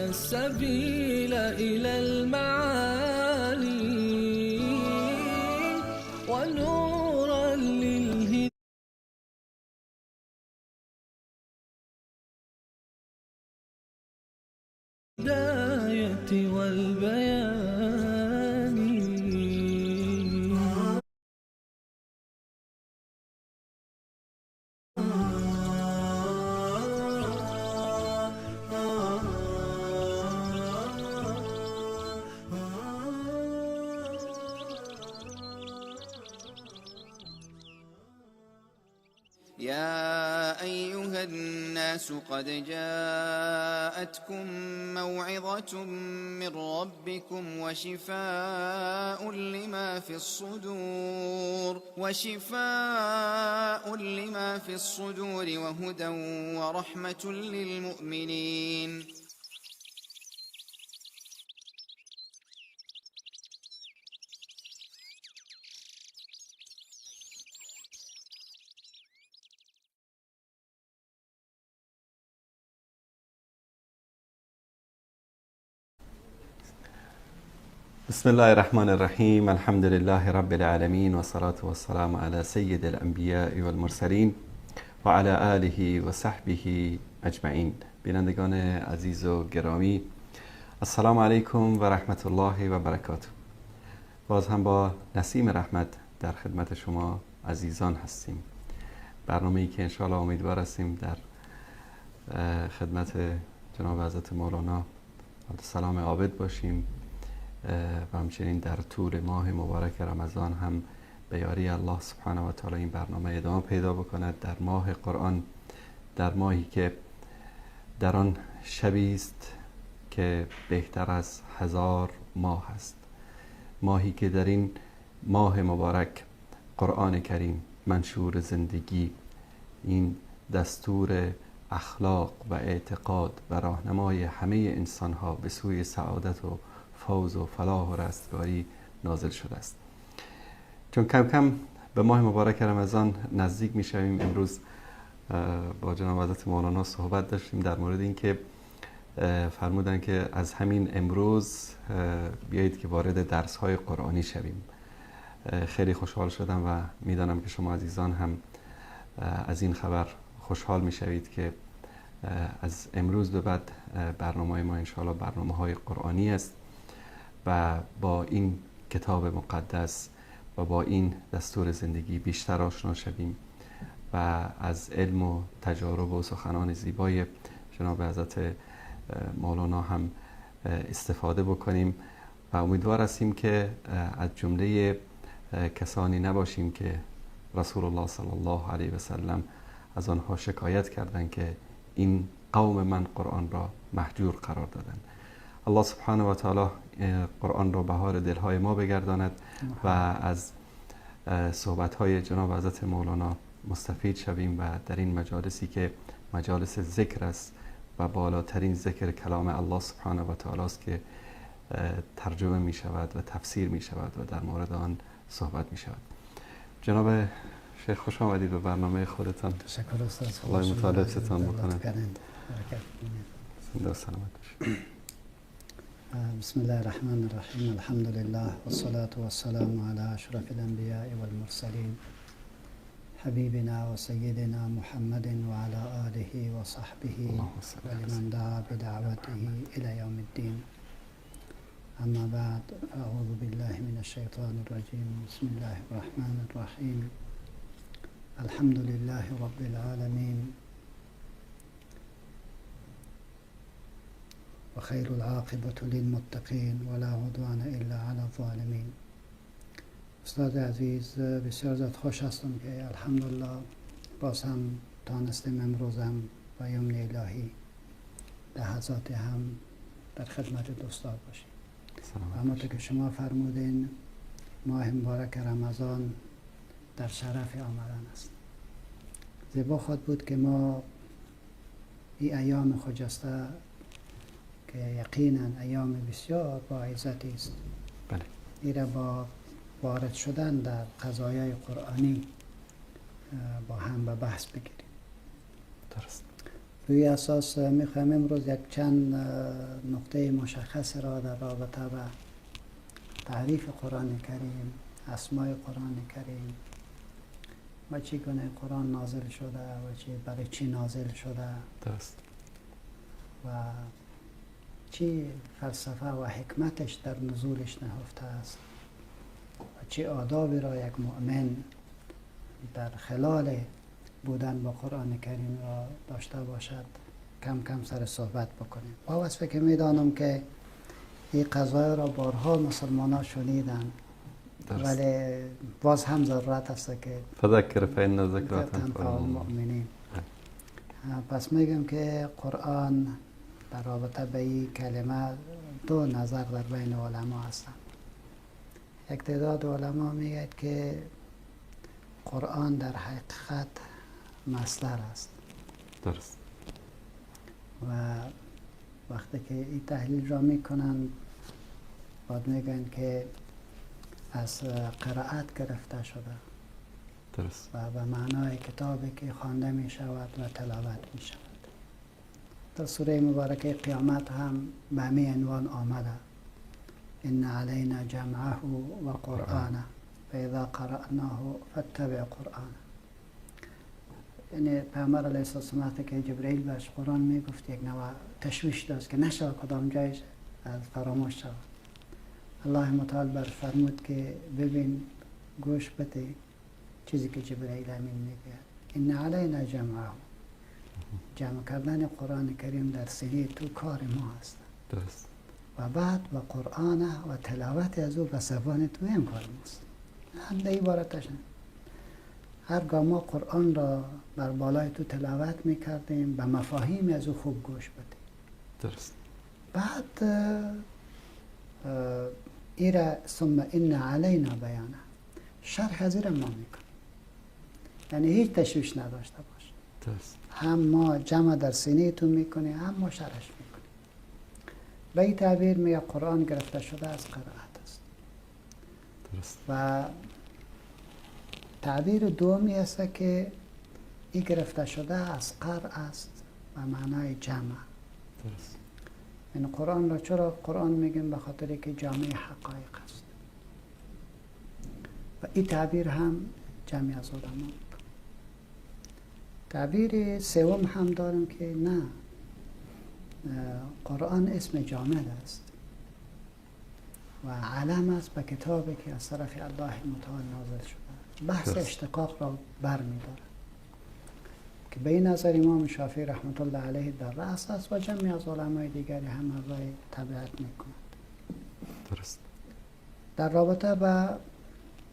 السبيل إلى المعالي ونورا للهداية والبيان. يا أيها الناس قد جاءتكم موعظة من ربكم وشفاء لما في الصدور وهدى ورحمة للمؤمنين. بسم الله الرحمن الرحیم. الحمد لله رب العالمین و صلاة و السلام علی سید الانبیاء و المرسلین و علی آله و صحبه اجمعین. بینندگان عزیز و گرامی، السلام علیکم و رحمت الله و برکاته. باز هم با نسیم رحمت در خدمت شما عزیزان هستیم. برنامه‌ای که انشاءالله امیدوار هستیم در خدمت جناب حضرت مولانا سلام عابد باشیم و همچنین در طول ماه مبارک رمضان هم به یاری الله سبحانه و تعالی این برنامه ادامه پیدا بکند در ماه قرآن، در ماهی که در آن شبی است که بهتر از 1000 ماه است، ماهی که در این ماه مبارک قرآن کریم منشور زندگی، این دستور اخلاق و اعتقاد و راهنمای همه انسانها به سوی سعادت و فوز و فلاح و رستگاری نازل شده است. چون کم کم به ماه مبارک رمضان نزدیک می شویم، امروز با جناب حضرت مولانا صحبت داشتیم در مورد اینکه فرمودن که از همین امروز بیایید که وارد درس های قرآنی شویم. خیلی خوشحال شدم و میدانم که شما عزیزان هم از این خبر خوشحال می شوید که از امروز به بعد برنامه ما انشاءالله برنامه های قرآنی است و با این کتاب مقدس و با این دستور زندگی بیشتر آشنا شویم و از علم و تجارب و سخنان زیبای جناب حضرت مولانا هم استفاده بکنیم و امیدوار هستیم که از جمله کسانی نباشیم که رسول الله صلی الله علیه و سلم از آنها شکایت کردند که این قوم من قرآن را مهجور قرار دادند. الله سبحانه و تعالی قرآن را بهار دلهای ما بگرداند و از صحبت‌های جناب حضرت مولانا مستفید شویم و در این مجالسی که مجالس ذکر است و بالاترین ذکر کلام الله سبحانه و تعالی است که ترجمه می شود و تفسیر می شود و در مورد آن صحبت می شود. جناب شیخ خوش آمدید به برنامه خودتان. تشکر استاد. الله مطالبتان بکنند. زنده و سلامت باشید. بسم الله الرحمن الرحیم. الحمد لله والصلاة والسلام على اشرف الانبیاء والمرسلین حبیبنا و سیدنا محمد و علی آله و صحبه و لمن دعا بدعوته الى یوم الدین. اما بعد، اعوذ بالله من الشیطان الرجیم. بسم الله الرحمن الرحیم. الحمد لله رب العالمین و خیر العاقبة للمتقین ولا عدوان الا علی الظالمین. استاد عزیز، بسیار زیاد خوش هستم که الحمدلله باز هم تانستیم امروز هم با یمن الهی لحظات هم در خدمت دوستان باشیم. همونطور که شما فرمودین، ماه مبارک رمضان در شرف آمدن است. زیبا خود بود که ما این ایام خجسته که یقینا ایام بسیار با عزتی است، بله، ایره با وارد شدن در قضایای قرآنی با هم به بحث بگیریم. درست. روی اساس میخوایم امروز یک چند نکته مشخص را در رابطه به تعریف قرآن کریم، اسمای قرآن کریم و چگونه قرآن نازل شده و برای چی نازل شده درست. و چی فلسفه و حکمتش در نزولش نهفته است و چی آدابی را یک مؤمن در خلال بودن با قرآن کریم را داشته باشد کم کم سر صحبت بکنیم. با وصفه که میدانم که این قضایه را بارها مسلمان ها شنیدن، ولی باز هم ضرورت است که فذکر فإن الذکری تنفع المؤمنین. پس میگم که قرآن در رابطه به این کلمه دو نظر در بین علما هستند. یک تعداد علما میگه که قرآن در حقیقت مصدر است. درست. و وقتی که این تحلیل را میکنن بعد میگن که از قرائت گرفته شده. درست. و به معنای کتابی که خوانده می شود و تلاوت می شود. در سوره مبارکه قیامت هم به همین عنوان آمده: ان علینا جمعه و قرآنه فاذا قرأناه فاتبع قرآنه. یعنی پیامبر علیه السلام که جبرئیل بهش قرآن می گفت یک نوع تشویش داشت که نشه کدام جایش از فراموش شود. الله متعال بر فرمود که ببین گوش بده چیزی که جبرئیل امین میگه: ان علینا جمعه. جمع کردن قرآن کریم در سینه تو کار ما است. درست. و بعد و قرآن و تلاوت از او به زبان تو این کار ماست. هم در عبارتش هرگاه ما قرآن را بر بالای تو تلاوت میکردیم به مفاهیم از او خوب گوش بدیم. درست. بعد ایره ثم ان علینا بیانه، شرح از ایره ما میکنیم، یعنی هیچ تشویش نداشته باش. درست. هم ما جمع در سینه تو میکنیم هم ما شرحش میکنیم. به این تعبیر میگه قرآن گرفته شده از قرائت است. درست. و تعبیر دومی است که این گرفته شده از قرء است و معنای جمع. درست. این قرآن را چرا قرآن میگیم؟ به خاطر که جامع حقایق است. و این تعبیر هم جمعی از علما. تعبیر سوم هم داریم که نه، قرآن اسم جامد است و علم است به کتابی که از طرف الله متعال نازل شده. بحث اشتقاق را برمی‌دارد که به این نظر امام شافعی رحمت الله علیه در رأس است و جمعی از علمای دیگری هم از وی تبعیت می‌کنند. درست. در رابطه با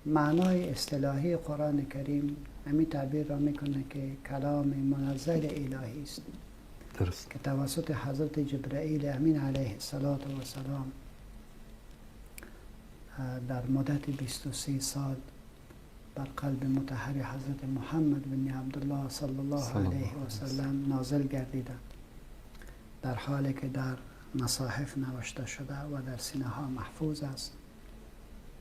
معنای اصطلاحی قرآن کریم همین تعبیر را میکنه که کلام منزل الهی است. درست. که توسط حضرت جبرئیل امین علیه السلام در مدت 23 سال بر قلب مطهر حضرت محمد بن عبدالله صلی الله علیه و سلم نازل گردیده، در حالی که در مصاحف نوشته شده و در سینه ها محفوظ است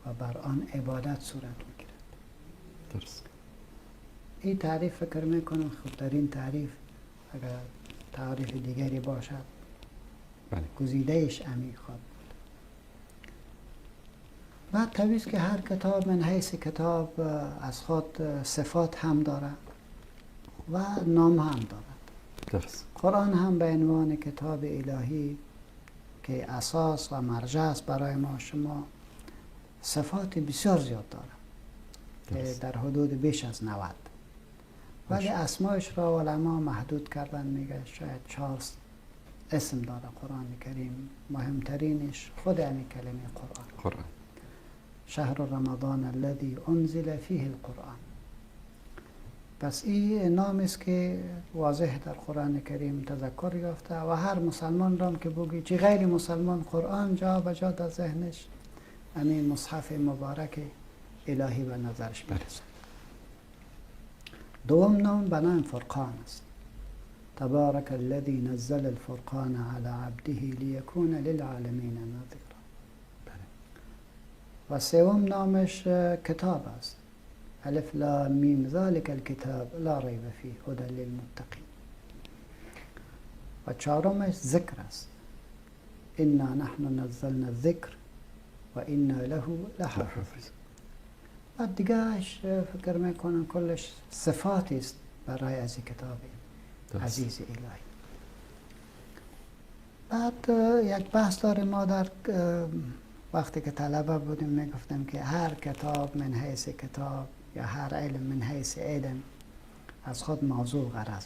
و بر آن عبادت صورت میگیرد. درست. این تعریف فکر میکنم خوبترین تعریف، اگر تعریف دیگری باشد بله. گزیدهش امی خواد بود. بعد طبیعیست که هر کتاب من حیث کتاب از خود صفات هم دارد و نام هم دارد. درست. قرآن هم به عنوان کتاب الهی که اساس و مرجع است برای ما شما صفات بسیار زیاد دارد، در حدود بیش از 90. ولی اسمایش را علما محدود کردن، میگه شاید 4 اسم داره قرآن کریم. مهمترینش خود همین کلمه قرآن. شهر رمضان الذي انزل فیه القرآن. پس این نام است که واضح در قرآن کریم تذکر یافته و هر مسلمان را که بگی چه غیر مسلمان قرآن جا به جا در ذهنش همین مصحف مبارک الهی به نظرش میرسه. دوم نام به نام فرقان است. تبارک الذی نزل الفرقان علی عبده لیکون للعالمین نذیرا. و سوم نامش کتاب است. الف لام میم ذلک الکتاب لا ریب فیه هدی للمتقین. و چهارمش ذکر است. انا نحن نزلنا الذکر و انا له لحافظ. بعد دیگهش فکر میکنم کلش صفاتی است برای از این کتاب عزیز الهی. بعد یک بحث داره، ما در وقتی که طلبه بودیم میگفتیم که هر کتاب من حیث کتاب یا هر علم من حیث علم از خود موضوع غرض دارد.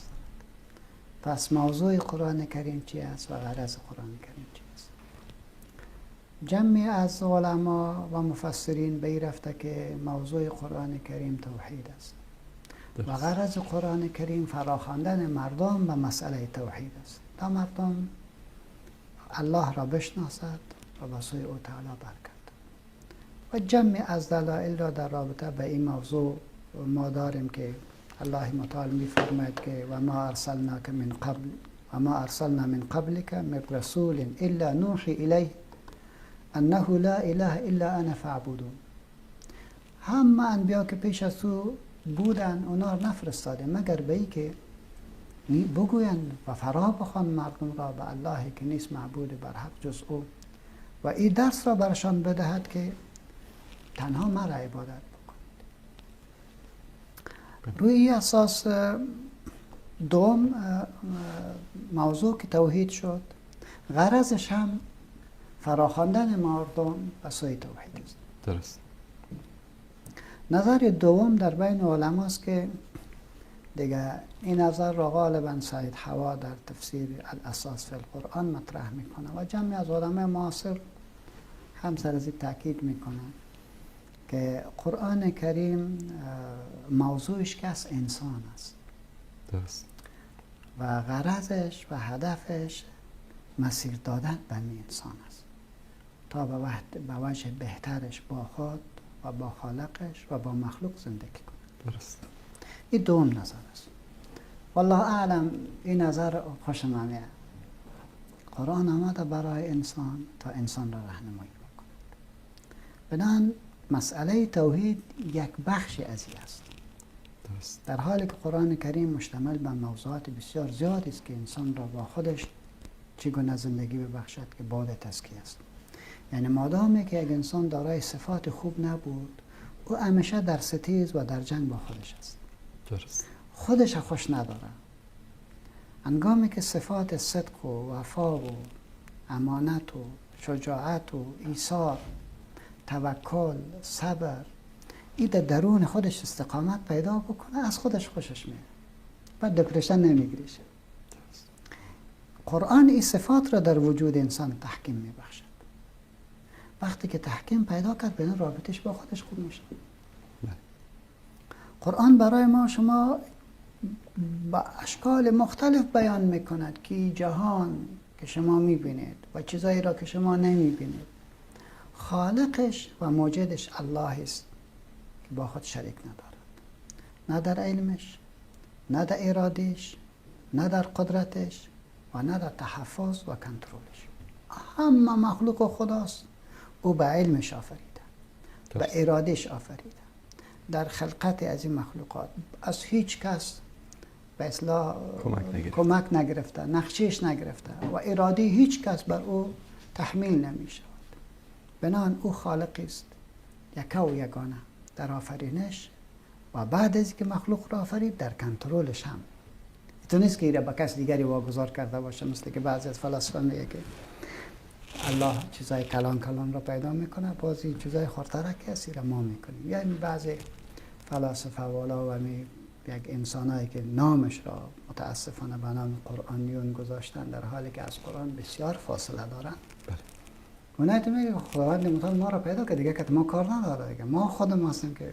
پس موضوع قرآن کریم چی است و غرض قرآن کریم چی است؟ جمعی از علما و مفسرین به این رفته که موضوع قرآن کریم توحید است و غرض قرآن کریم فراخواندن مردم به مسئله توحید است تا مردم الله را بشناسد و به سوی او تعالی برگردد. و جمعی از دلایل را در رابطه به این موضوع ما داریم که الله متعال می‌فرماید که و ما ارسلناک من قبل و ما ارسلنا من قبلک من رسول الا نوحی الیه انه لا اله الا انا فاعبدون. همه انبیا که پیش از تو بودن اونا را نفرستاده مگر به این که بگویند و فرا بخوان مردم را به اللهی که نیست معبود بر حق جز او و این درس را برشان بدهد که تنها مرا عبادت بکنید. روی این اساس دوم موضوع که توحید شد، غرضش هم فراخواندن مردم به سوی توحید است. درست. نظر دوم در بین علماست که دیگه این نظر را غالبا سید حوا در تفسیر الاساس فی القرآن مطرح میکنه و جمعی از علمای معاصر هم سر از این تاکید میکنن که قرآن کریم موضوعش که از انسان است. درست. و غرضش و هدفش مسیر دادن به این انسان است تا به وجه بهترش با خود و با خالقش و با مخلوق زندگی کنه. درست. این دوم نظر است. والله اعلم این نظر خوشم آمده. قرآن آمده برای انسان تا انسان را راهنمایی بکند. بنابراین مسئله توحید یک بخشی از این است. درست. در حالی که قرآن کریم مشتمل بر موضوعات بسیار زیادی است که انسان را با خودش چگونه زندگی ببخشد که بعد تزکیه است. یعنی مادامی که یک انسان دارای صفات خوب نبود، او همیشه در ستیز و در جنگ با خودش است. درست. خودش خوش نداره. انگامی که صفات صدق و وفا و امانت و شجاعت و ایثار، توکل، صبر، این در درون خودش استقامت پیدا بکنه، از خودش خوشش میاد. بعد دپرشن نمیگیریشه. قرآن این صفات را در وجود انسان تحکیم میبخشد. وقتی که تحکیم پیدا کرد بین رابطش با خودش خوب میشه. قرآن برای ما شما با اشکال مختلف بیان میکند که جهان که شما میبینید و چیزایی را که شما نمیبینید خالقش و موجدش الله است که با خود شریک ندارد، نه در علمش، نه در ارادش، نه در قدرتش و نه در تحفظ و کنترلش. همه مخلوق خداست. او به علمش آفریده، به ارادش آفریده. در خلقت از این مخلوقات از هیچ کس به اصلاح کمک نگرفته، نقشش نگرفته و اراده هیچ کس بر او تحمیل نمی شود. بنابراین او خالق است، یک و یگانه در آفرینش و بعد از که مخلوق را آفرید در کنترلش هم. تو نیست که ایره با کس دیگری واگذار کرده باشه، مثل که بعضی از فلاسفه میگه که الله چیزای کلان را پیدا میکنه، بعضی چیزای خردترک هست را ما میکنیم. یعنی بعضی فلاسفه والا و یک انسانایی که نامش را متاسفانه به نام قرآنیون گذاشتن در حالی که از قرآن بسیار فاصله دارن. اونایی تو میگه خداوند متعال ما را پیدا کرد دیگه که ما کار نداره دیگه. ما خودمون هستیم که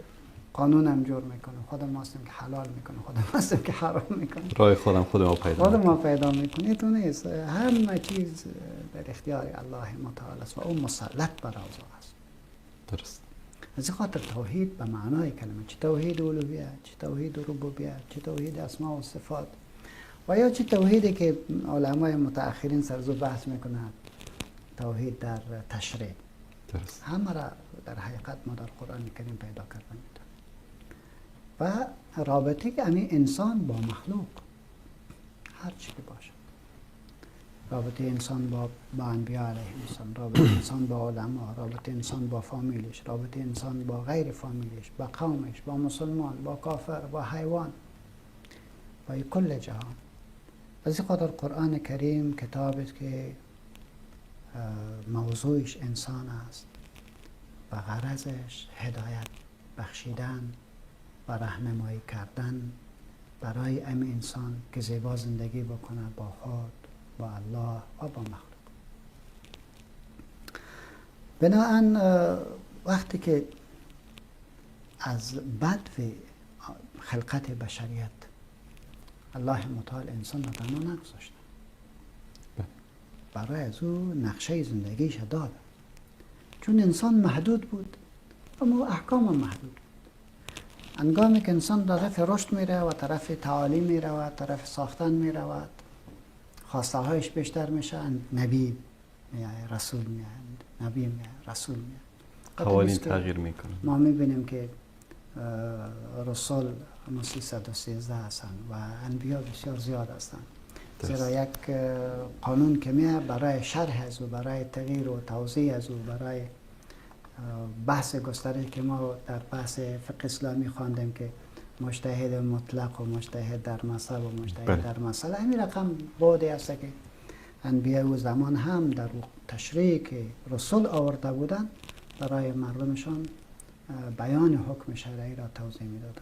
قانونم جور میکنیم، خودمون هستیم که حلال میکنیم، خودمون هستیم که حرام میکنیم. راه خودم پیدا میکنیم. تو نیست. همه چیز در اختیار الله متعال است و اون مسلط بر اوضاع است. درست. از این خاطر توحید به معنای کلمه، چه توحید الوهیت، چه توحید ربوبیت، چه توحید اسماء و صفات و یا چه توحیدی که علمای متأخرین سرزو بحث میکنند، توحید در تشریع. درست. همه را در حقیقت ما در قرآن کریم پیدا کردن و رابطه که همین انسان با مخلوق هر چی که باشد رابطه انسان با انبیاء علیهم السلام، رابطه انسان با علما، رابطه انسان با فامیلش، رابطه انسان با غیر فامیلش، با قومش، با مسلمان، با کافر، با حیوان، با کل جهان. از این خاطر قرآن کریم کتاب است که موضوعش انسان است و غرضش هدایت بخشیدن و راهنمایی کردن برای انسان که زیبا زندگی بکنه با خود، با الله و با مخلوق. بنابراین وقتی که از بدو خلقت بشریت الله متعال انسان را تنها نگذاشته، برای از او نقشه زندگیش داده، چون انسان محدود بود اما احکام هم محدود بود. انگامی که انسان طرف رشد می رود، طرف تعالیم می رود، طرف ساختن می رود، خواسته هایش بیشتر میشه، نبی میاد، رسول میاد، نبی میاد، رسول میاد، قوانین تغییر میکنه. ما میبینیم که رسول 313 هستند و انبیا بسیار زیاد هستند، زیرا یک قانون که میاد برای شرح از او، برای تغییر و توضیح از او، برای بحث گستره که ما در بحث فقه اسلامی خواندیم که مجتهد مطلق و مجتهد در مذهب و مجتهد در مسئله، همین رقم بودی است که انبیاء و زمان هم در تشریع که رسول آورده بودن برای مردمشان بیان حکم شرعی را توضیح میدادن،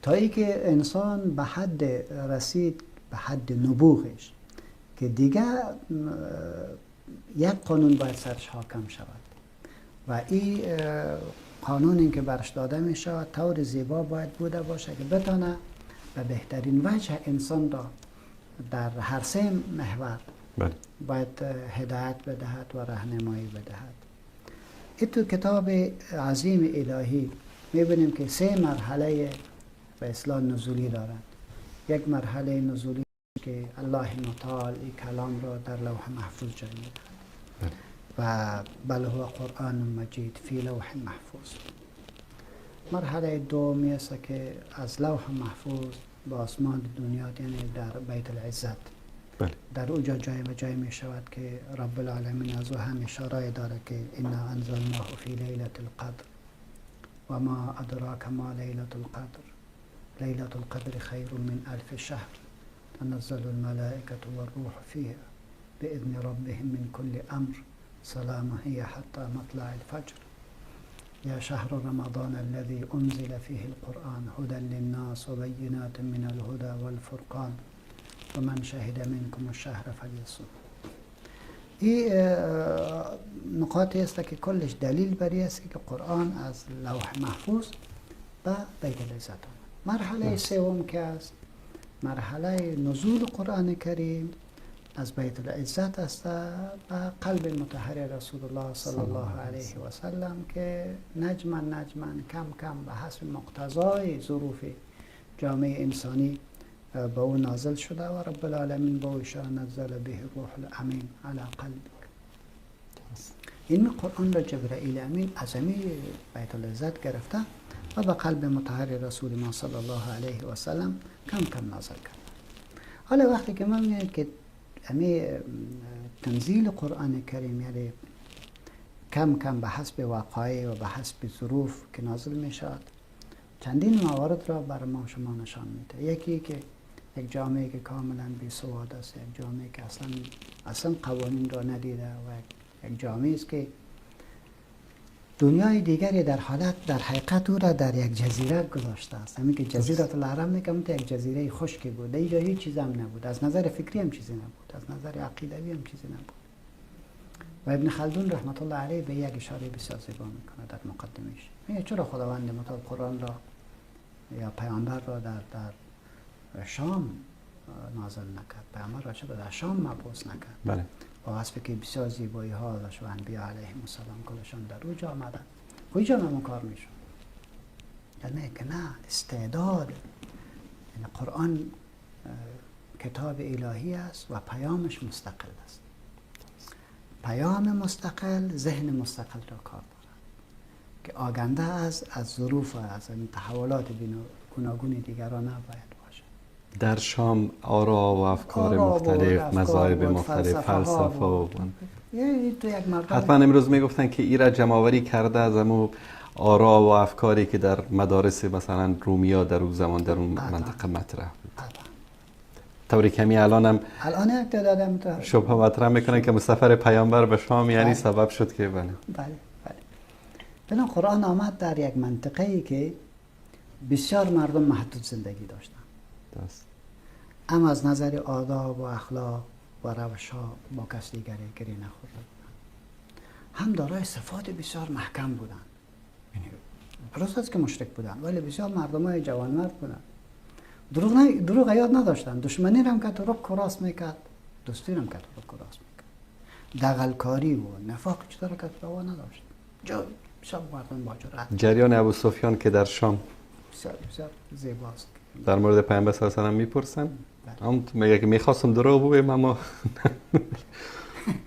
تا ای که انسان به حد رسید، به حد نبوغش که دیگه یک قانون باید سرش حاکم شود و این قانونی که برش داده می شود طور زیبا باید بوده باشه که بتانه به بهترین وجه انسان را در هر سه محور باید هدایت بدهد و راهنمایی بدهد. این تو کتاب عظیم الهی میبینیم که 3 مرحله به اصطلاح نزولی دارد. یک مرحله نزولی که الله متعال این کلام را در لوح محفوظ جای میدهد و بل هو قرآن مجید فی لوح محفوظ. مرحله دومی است که از لوح محفوظ به آسمان دنیا، یعنی در بیت العزت، در اوجا جای به جای می شود که رب العالمین از او هم اشاره داره که انا انزلناه فی لیلة القدر و ما ادراک ما لیلة القدر لیلة القدر خیر من 1000 شهر تنزل الملائکة والروح فیها بإذن ربهم من كل امر سلام هي حتى مطلع الفجر یا شهر رمضان الذي انزل فيه القرآن هدى للناس وبينات من الهدى والفرقان ومن شهد منكم الشهر فلیصوم. این نقاطی است که کلش دلیل بر است که قرآن از لوح محفوظ به بیت العزت آمد. مرحله سوم که است مرحله نزول قرآن کریم از بیت العزت است به قلب مطهر رسول الله صلی الله علیه و سلم که نجما کم کم به حسب مقتضای ظروف جامعه انسانی به او نازل شده و رب العالمین به او اشاره نزل به روح الامین علی قلبک. این قرآن را جبرائیل امین از بیت العزت گرفته و به قلب مطهر رسول ما صلی الله علیه و سلم کم کم نازل کرد. حالا وقتی که من میگم که تنزیل قرآن کریم یعنی کم کم به حسب واقعی و به حسب ظروف که نازل می شود، چندین موارد را بر ما شما نشان میده. یکی که یک جامعه که کاملا بی سواد است، یک جامعه که اصلا قوانین را ندیده و یک جامعه است که دنیای دیگری در حقیقت او را در یک جزیره گذاشته است. همین که جزیره العرب میگم یک جزیره خشکی بود، اینجا هیچ چیز هم نبود، از نظر فکری هم چیزی نبود، از نظر عقیدوی هم چیزی نبود. و ابن خلدون رحمت الله علیه به یک اشاره بسیار زیبا میکنه در مقدمش. میگه چرا خداوند متعال قرآن را یا پیامبر را در شام نازل نکرد؟ پیامبر را چرا در شام مبعوث نکرد؟ بله. با وصفی که بسیار زیبایی ها داشت و انبیاء علیهم السلام کلشان در اوجا آمدن، اوجا هم کار میشون. یعنی که نه، استعداد، یعنی قرآن کتاب الهی است و پیامش مستقل است. پیام مستقل ذهن مستقل را کار دارد که آگنده از ظروف و از تحولات گوناگون دیگران نباید باشه. در شام آرا و افکار آرا و مختلف، افکار مذاهب بود، مختلف، فلسفه و یعنی تو یک مردم حتما امروز میگفتن که ایرا جمعآوری کرده از امو آرا و افکاری که در مدارس مثلا رومیا در اون زمان در اون منطقه مطرح بود. طوری کمی الان هم یک تعداد شبه مطرح میکنن که سفر پیامبر به شام یعنی سبب شد که بله. بنا قرآن آمد در یک منطقه ای که بسیار مردم محدود زندگی داشتن. درست. اما از نظر آداب و اخلاق و روش ها با کس دیگری گری نخورده بودن. هم دارای صفات بسیار محکم بودن. درست است که مشرک بودن ولی بسیار مردم های جوانمرد بودن. دروغ یاد نداشتن. دشمنی هم که تو رک و راست میکرد، دوستی هم که تو رک و راست میکرد. دغلکاری و نفاق چطور که تو نداشت. بسیار مردم با جرأت. جریان ابو سفیان که در شام بسیار زیباست. در مورد پیامبر صلی الله علیه و آله میپرسن. هم میگه که میخواستم دروغ بگم اما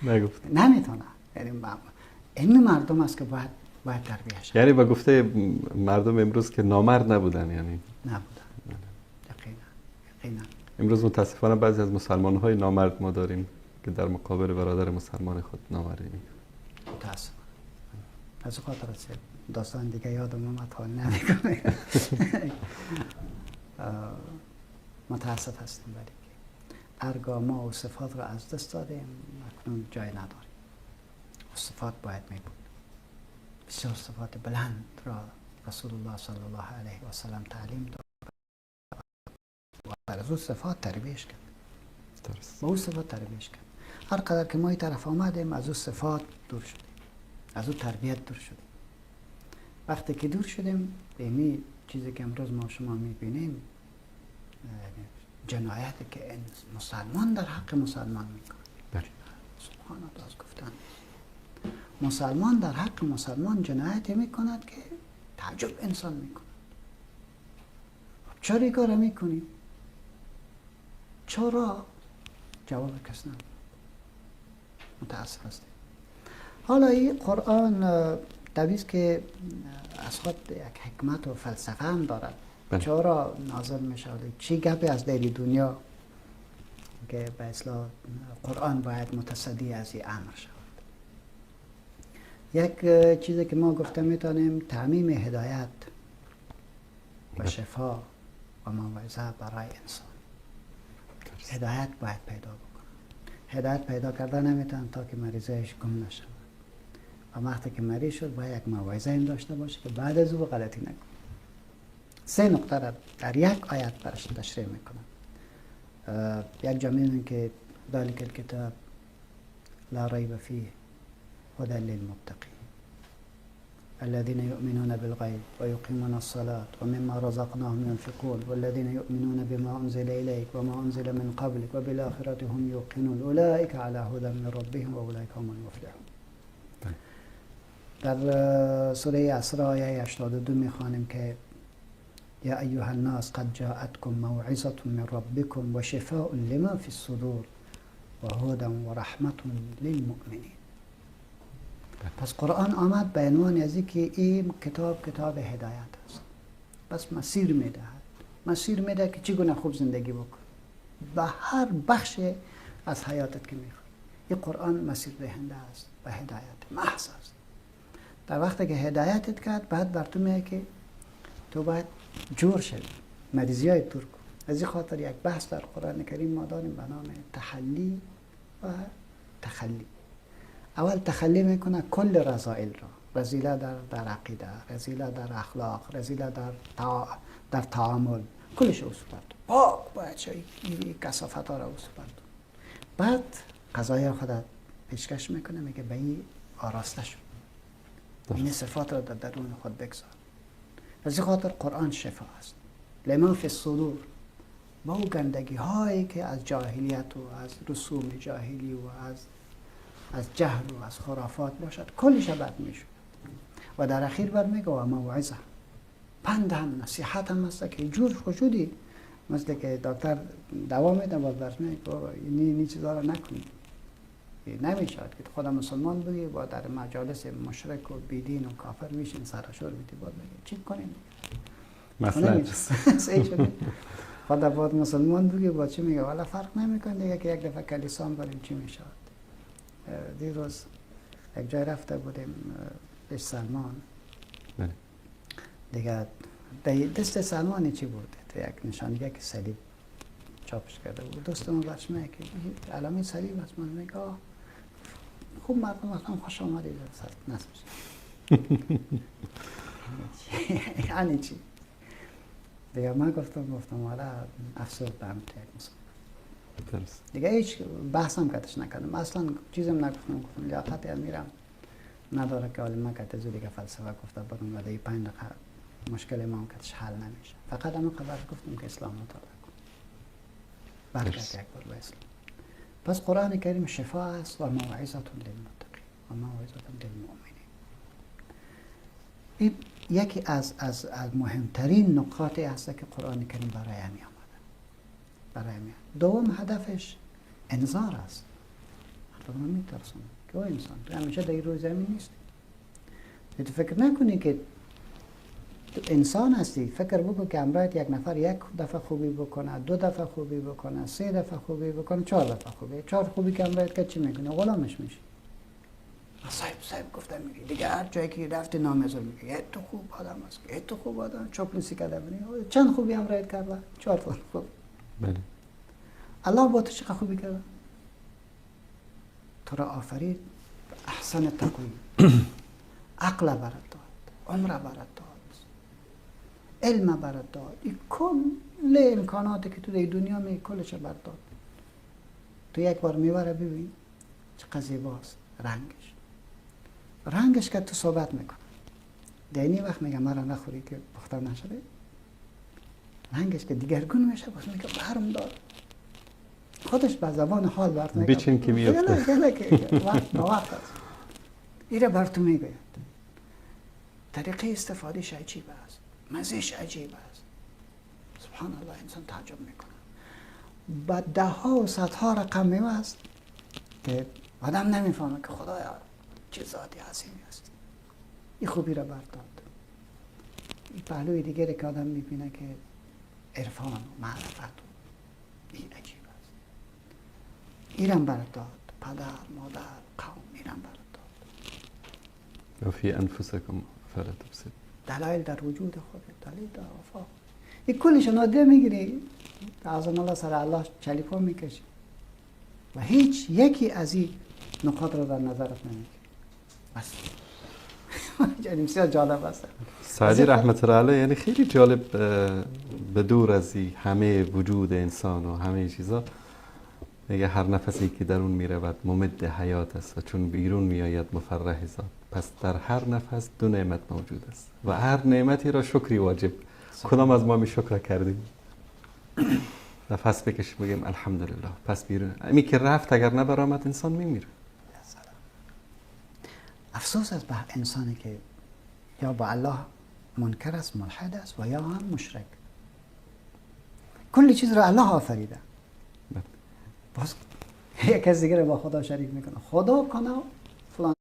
نگفت. نمیتونه. یعنی این مردم است که باید تربیه شد. یعنی با گفته مردم امروز که نامرد نبودن یعنی نبودن. یقینا. امروز متاسفانه بعضی از مسلمان‌های نامرد ما داریم که در مقابل برادر مسلمان خود نامردی میکنن. متاسفانه. از خاطر داستان دیگه یادم اومد حال نمیکنه. متاسف هستیم ولی که هرگاه ما و صفات را از دست دادیم اکنون جای نداریم. صفات باید می بود. بسیار صفات بلند را رسول الله صلی الله علیه و سلم تعلیم داد و از او صفات تربیش کرد. درست. با او صفات تربیش کرد. هر قدر که ما این طرف آمدیم از او صفات دور شدیم، از او تربیت دور شدیم. وقتی که دور شدیم به این چیزی که امروز ما شما میبینیم جنایتی که مسلمان در حق مسلمان میکنه. سبحان الله از گفتن مسلمان در حق مسلمان جنایتی میکند که تعجب انسان میکند. چرا این کار میکنی؟ چرا؟ جواب کس نداره. متاسف هستیم. حالا این قرآن دویست که از خود یک حکمت و فلسفه هم دارد. چرا نازل می شود؟ چی گپی از دیری دنیا که به اصلاح قرآن باید متصدی از این امر شود. یک چیزی که ما گفته میتونیم تعمیم هدایت و شفا و موعظه برای انسان. هدایت باید پیدا بکنه. هدایت پیدا کرده نمیتونه تا که مریضش گم نشود. و وقتی که مریض شد باید یک موعظه این داشته باشه که بعد از او غلطی نکنه. 3 نقطه را در یک آیت برش تشریح میکنم. یک جا میبینیم که ذالک الکتاب لا ریب فیه هدی للمتقین الذين يؤمنون بالغیب ويقيمون الصلاة ومما رزقناهم ينفقون والذين يؤمنون بما أنزل إليك وما أنزل من قبلك وبالآخرة هم يوقنون أولئك على هدى من ربهم وأولئك هم المفلحون. در سوره اسراء آیه 82 میخوانیم که یا ایها الناس قد جاءتكم موعظة من ربكم وشفاء لما في الصدور وهدى ورحمة للمؤمنين. پس قرآن آمد به عنوان از اینکه این کتاب هدایت است. بس مسیر میدهد. مسیر میده که چگونه خوب زندگی بکن. به هر بخش از حیاتت که میخوای. این قرآن مسیر دهنده است و هدایت محض است. در وقتی که هدایتت کرد بعد بر تو میگه که تو باید جور شوی، مریضی های دور کن. از این خاطر یک بحث در قرآن کریم ما داریم به نام تحلی و تخلی. اول تخلی میکنه کل رذائل را، رذیله در عقیده، رذیله در اخلاق، رذیله در تعامل، کلش او سپرد. پاک باید شوی، این کثافت ها را او سپرد. بعد قضای خود پیشکش میکنه میگه به این آراسته شد. این صفات را در درون خود بگذار. از این خاطر قرآن شفا است. لما فی الصدور، با او گندگی هایی که از جاهلیت و از رسوم جاهلی و از جهل و از خرافات باشد کلش بد میشود. و در اخیر بر میگه و موعظه، پند هم نصیحت هم هست که جور خوشودی مثل که دکتر دوا میده باز برش میگه این چیزا را نکنید. نمیشود که خدا مسلمان بودی با در مجالس مشرک و بیدین و کافر میشین سرشور بیتی باید بگید چی کنیم؟ مثلا خدا باید مسلمان بگی با چی میگه، والا فرق نمیکنه دیگه که یک دفعه کلیسا هم بریم چی میشود. دیروز یک جای رفته بودیم پیش سلمان دیگه، دست سلمانی چی بود؟ یک نشانیه که صلیب چاپش کرده بود. دوستمون برش میگه که علامه صلیب است. من میگه خوب مردم وقتا خوش آمدید نصب یعنی چی؟ دیگه من گفتم والا افسوس به همت یک مسلمان دیگه هیچ بحثم کتش نکردم، اصلا چیزم نگفتم. گفتم لیاقت امیرم نداره که عالم کت زو دیگه فلسفه گفته برم و دیگه 5 دقیقه مشکل ما هم کتش حل نمیشه. فقط همون قبل گفتم که اسلام مطالعه کن، برگرد یک بار به اسلام. پس قرآن کریم شفا است و موعظه للمتقین و موعظه للمؤمنین. این یکی از مهمترین نکاتی است که قرآن کریم برای همین آمده. دوم هدفش انذار است. مردم رو میترسونه که او انسان تو همیشه در روی زمین نیستی. تو فکر نکنی که تو انسان هستی. فکر بکن که امروز یک نفر 1 دفعه خوبی بکنه، 2 دفعه خوبی بکنه، 3 دفعه خوبی بکنه، 4 دفعه خوبی. 4 خوبی که امروز که چی میکنه؟ غلامش میشی. صاحب گفته میگه دیگه هر جایی که رفتی نامزور میگه تو خوب آدم است، تو خوب آدم چاپلوسی کرده بودی. چند خوبی امروز کرده؟ 4 تا خوب. بله. الله با تو چقدر خوبی کرده؟ تو را آفرید احسن تقویم، عقل برات داد، عمر برات داد، علم برات داد. این کل امکاناتی که تو در دنیا می کلش برات داد. تو یک بار میبره ببین چقدر زیباست. رنگش که تو صحبت میکنه دینی وقت میگه مرا نخوری که پخته نشده، رنگش که دیگرگون میشه باز میگه برم دار خودش به زبان حال برات میگه بچین که میفته وقت است. ایره بر تو میگه طریقه استفادهش عجیب است، مزهش عجیب است. سبحان الله، انسان تعجب میکنه. با 10 ها و 100 ها رقم میوه است که آدم نمیفهمه که خدایا چه ذاتی عظیمی است. این خوبی را برداد. این پهلوی دیگری که آدم میبینه که عرفان و معرفت این عجیب است. ایرم برداد، پدر، مادر، قوم ایرم برداد. و فی انفسکم فلا تبصرون. دلایل در وجود خود، دلیل در آفاق. این کلش نادیده میگیری، اعظم الله سر الله چلیپا میکشی و هیچ یکی از این نکات رو در نظرت نمیگیری. بس یعنی بسیار جالب است. سعدی رحمت الله علیه یعنی خیلی جالب به دور از همه وجود انسان و همه چیزا میگه هر نفسی که در اون میرود ممد حیات است و چون بیرون میآید مفرح ذات. پس در هر نفس 2 نعمت موجود است و هر نعمتی را شکری واجب. کدام از ما می شکر کردیم؟ نفس بکشیم بگیم الحمدلله. پس بیرون امی که رفت اگر نبرآمد انسان میمیره. افسوس است به انسانی که یا با الله منکر است، ملحد است و یا هم مشرک. کل چیز را الله آفریده، باز یک از دیگه با خدا شریک میکنه. خدا کنه فلان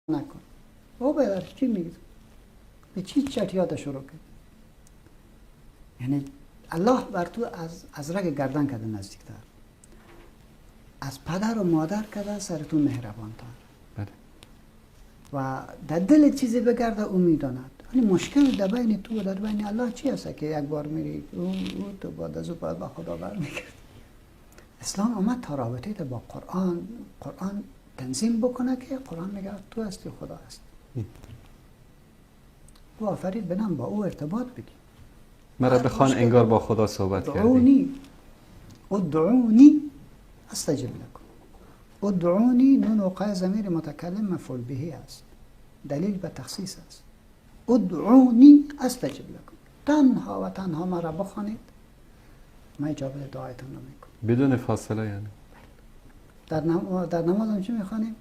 نکن. او بیدار چی میگه؟ به چی چټیات شروع کرد؟ یعنی الله بر تو از رگ گردن کرده نزدیکتر، از پدر و مادر کرده سر تو مهربانتر و در دل چیزی بگرده او میداند. ولی مشکل در بین تو و در بین الله چی هست که یک بار میری او تو بعد از او باید با خدا برمیگرد. اسلام آمد تا رابطه با قرآن تنظیم بکنه که قرآن میگه تو هستی خدا هست. او آفرید بنام با او ارتباط بگی. مرا بخوان انگار با خدا صحبت کردی. ادعونی استجب لکم. ادعونی نون وقای ضمیر متکلم مفعول به است، دلیل به تخصیص است. ادعونی استجب لکم. تنها و تنها مرا بخوانید من اجابت دعایتان رو میکنم بدون فاصله. یعنی در نماز هم چی میخوانیم؟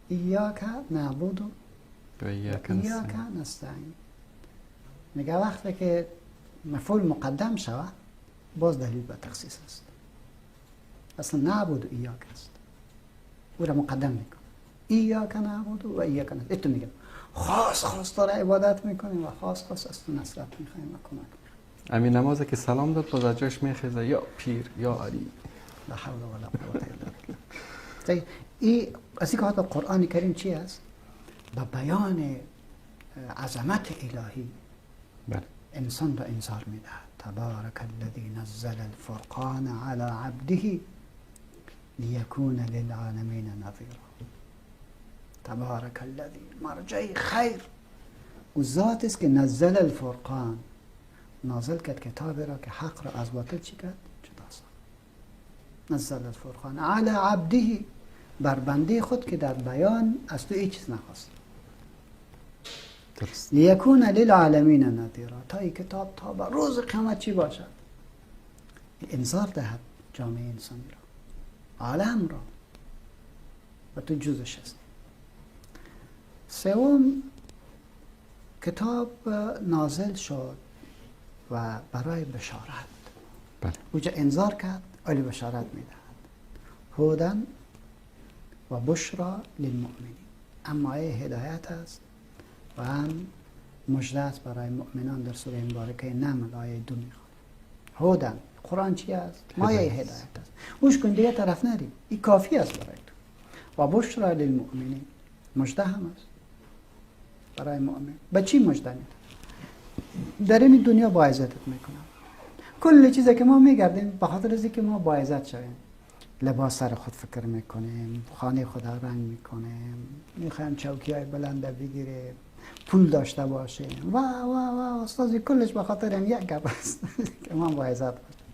ایاک نعبد و ایاک نستعین. میگه وقتی که مفعول مقدم شود باز دلیل به تخصیص است. اصلا نعبد و ایاک است. او را مقدم میکنه. ایاک نعبد و ایاک نستعین. تو میگه خاص داره عبادت میکنیم و خاص از تو نصرت میخوایم و کمک میخوایم. همین نمازه که سلام داد باز از جاش میخیزه یا پیر یا علی. لا حول ولا قوة الا بالله. این از این که حتی قرآن کریم چی است؟ با بیان عظمت الهی بله. انسان را انذار میده. تبارک الذی نزل الفرقان على عبده لیکون للعالمین نذیرا. تبارک الذی، مرجع خیر و ذات است که نزل الفرقان، نازل کرد کتاب را که حق را از باطل چی کرد؟ جدا ساخت. نزل الفرقان علی عبده، بر بنده خود که در بیان از تو هیچ چیز نخواست. لیکون للعالمین نذیرا، تا این کتاب تا به روز قیامت چی باشد؟ انذار دهد جامعه انسانی را، عالم را، و تو جزش هستی. سوم، کتاب نازل شد و برای بشارت. بله. اوجا انذار کرد ولی بشارت میدهد. هدن و بشرا للمؤمنین، اما هدایت است و هم مژده است برای مؤمنان. در سوره مبارکه نمل آیه 2 میخواد. هدن، قرآن چی است؟ مایه هدایت است. اوش کن دیگه طرف نریم، این کافی است برای تو. و بشرا للمؤمنین، مژده هم است برای مؤمن. به چی مژده میده؟ در این دنیا با عزتت میکنم. کل چیزی که ما میگردیم به خاطر از اینکه ما با عزت شویم. لباس سر خود فکر میکنیم، خانه خود رنگ میکنیم، میخوایم چوکی های بلنده بگیریم، پول داشته باشیم و استازی کلش به خاطر این یک گپ است که ما با عزت باشیم.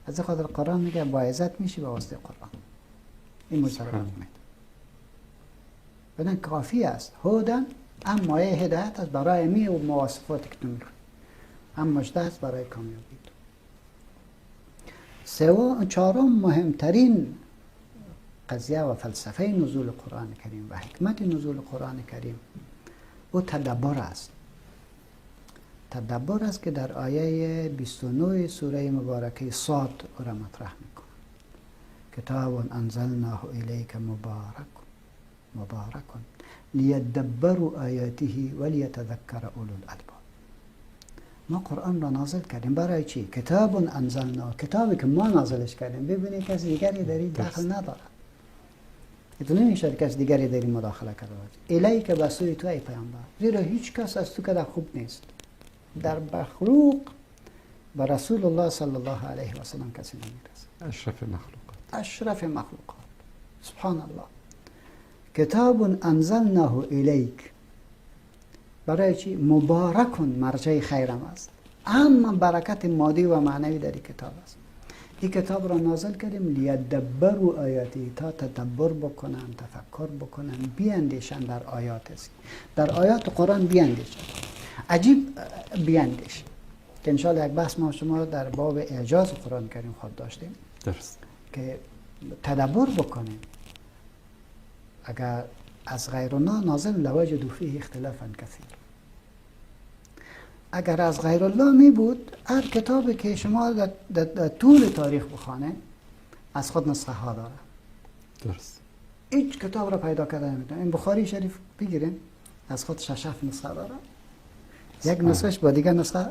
از این خاطر قرآن میگه با عزت میشی به واسطه قرآن. این مجرد میده. بدن کافی است. هدن، اما هدایت است برای می و مواصفاتی که تو میخوای، اما مژده است برای کامیابی تو. چهارم، مهمترین قضیه و فلسفه نزول قرآن کریم و حکمت نزول قرآن کریم او تدبر است. تدبر است که در آیه 29 سوره مبارکه صاد او را مطرح میکنه. کتاب انزلناه الیک مبارک لیدبروا آیاته ولیتذکر اولو الالباب. ما قرآن را نازل کردیم برای چی؟ کتاب انزلناه، کتابی که ما نازلش کردیم. ببینید کسی دیگری در این دخل ندارد. تو نمیشه کسی دیگری در این مداخله کرده باشه. الیک، به سوی تو ای پیامبر، زیرا هیچ کس از تو که در خوب نیست. در مخلوق به رسول الله صلی الله علیه و سلم کسی نمیرسه. اشرف مخلوقات. سبحان الله. کتاب انزلناه الیک، برای چی؟ مبارکون، مرجع خیرم است. اما برکت مادی و معنوی در این کتاب است. این کتاب را نازل کردیم لیدبروا آیاتی، تا تدبر بکنن، تفکر بکنن، بیاندیشن در آیات است. در آیات قرآن بیاندیشن. عجیب بیاندیش که انشاءالله یک بحث ما شما در باب اعجاز قرآن کریم خود داشتیم. درست. که تدبر بکنیم. اگر از غیر الله نازل لوجدوا فیه اختلافا کثیر. اگر از غیر الله می بود، هر کتابی که شما در طول تاریخ بخوانه از خود نسخه ها داره. درست. هیچ کتاب را پیدا کرده نمیتونه. این بخاری شریف بگیریم، از خود 6 نسخه داره. یک نسخهش با دیگر نسخه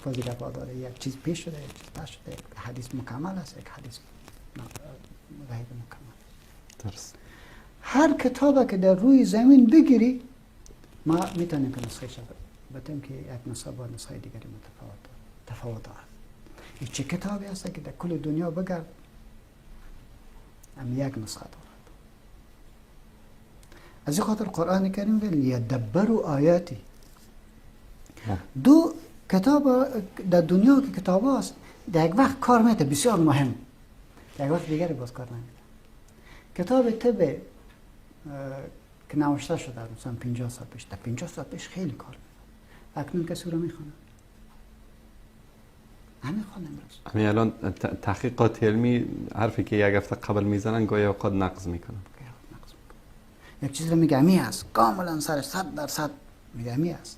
فاضل‌ها داره. یک چیز پیش شده، یک چیز پس شده. یک حدیث مکمل است، یک حدیث غیر مکمل. درست. هر کتابی که در روی زمین بگیری، ما میتونیم که نسخه شده. بتیم که یک نسخه با نسخه دیگری تفاوت دارد. این چه کتابی هست که در کل دنیا بگرد هم یک نسخه دارد. از این خاطر قرآن کریم لیدبروا آیاتی. دو کتاب در دنیا که کتاب هست در یک وقت کار میده بسیار مهم، در یک وقت دیگری باز کار نمیده. کتاب طب که نوشته شده مثلا 50 سال پیش، در 50 سال پیش خیلی کار میده. اکنون کسی رو میخونه؟ نمیخونه امروز. همین الان تحقیقات علمی حرفی که یک هفته قبل میزنن گاهی اوقات نقض میکنن. یک چیز رو میگه امی هست، کاملا سرش 100% میگه امی هست.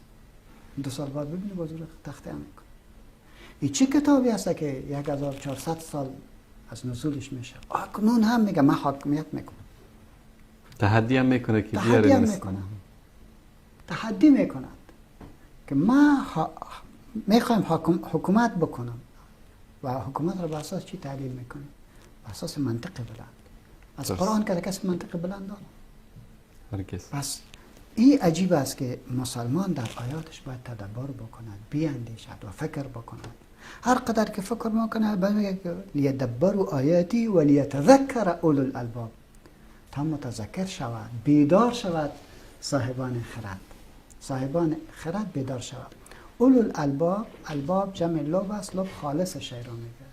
2 سال بعد ببینی بازو رو تخته هم میکنه. این چه کتابی هست که 1400 سال از نزولش میشه؟ اکنون هم میگه من حاکمیت میکنم. تحدی هم میکنه که تحدی هم بیاره میکنه، تحدی میکند که ما میخوایم حکومت بکنم و حکومت رو به اساس چی تعلیم میکنیم؟ به اساس منطق بلند. از درست. قرآن که کسی منطق بلند داره؟ هرگز. پس این عجیب است که مسلمان در آیاتش باید تدبر بکند، بیاندیشد و فکر بکند. هر قدر که فکر میکنه میگه لیدبروا آیاتی و لیتذکر اولو الالباب، تا متذکر شود، بیدار شود صاحبان خرد. صاحبان خرد بیدار شود. اولو الالباب، الباب جمع لب است، لب خالص شی را میگه.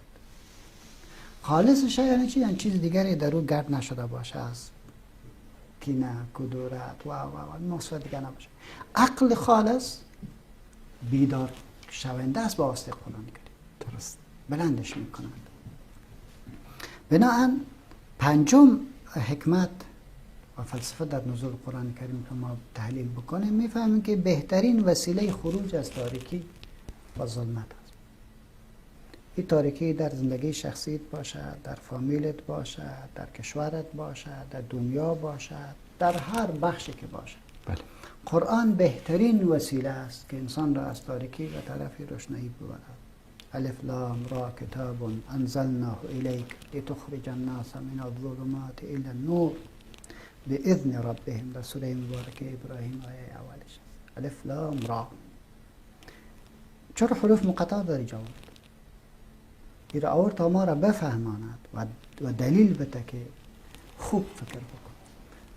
خالص شی یعنی چی؟ یعنی چیز دیگری در او گرد نشده باشه، از کینه، کدورت و موضوع دیگر نباشه. عقل خالص بیدار شونده است با واسطه قرآن کریم، درست. بلندش میکنند. بنابراین پنجم حکمت و فلسفه در نزول قرآن کریم که ما تحلیل بکنیم، میفهمیم که بهترین وسیله خروج از تاریکی و ظلمت است. این تاریکی در زندگی شخصیت باشد، در فامیلت باشد، در کشورت باشد، در دنیا باشد، در هر بخشی که باشد. بله. قرآن بهترین وسیله است که انسان را از تاریکی و طرف روشنایی ببرد. الف لام را کتاب انزلناه الیک لتخرج الناس من الظلمات الی النور باذن ربهم. در سوره مبارکه ابراهیم آیه اولش الف لام را. چرا حروف مقطع داری جواب؟ این را آورد تا ما را بفهماند و دلیل بده که خوب فکر بکن.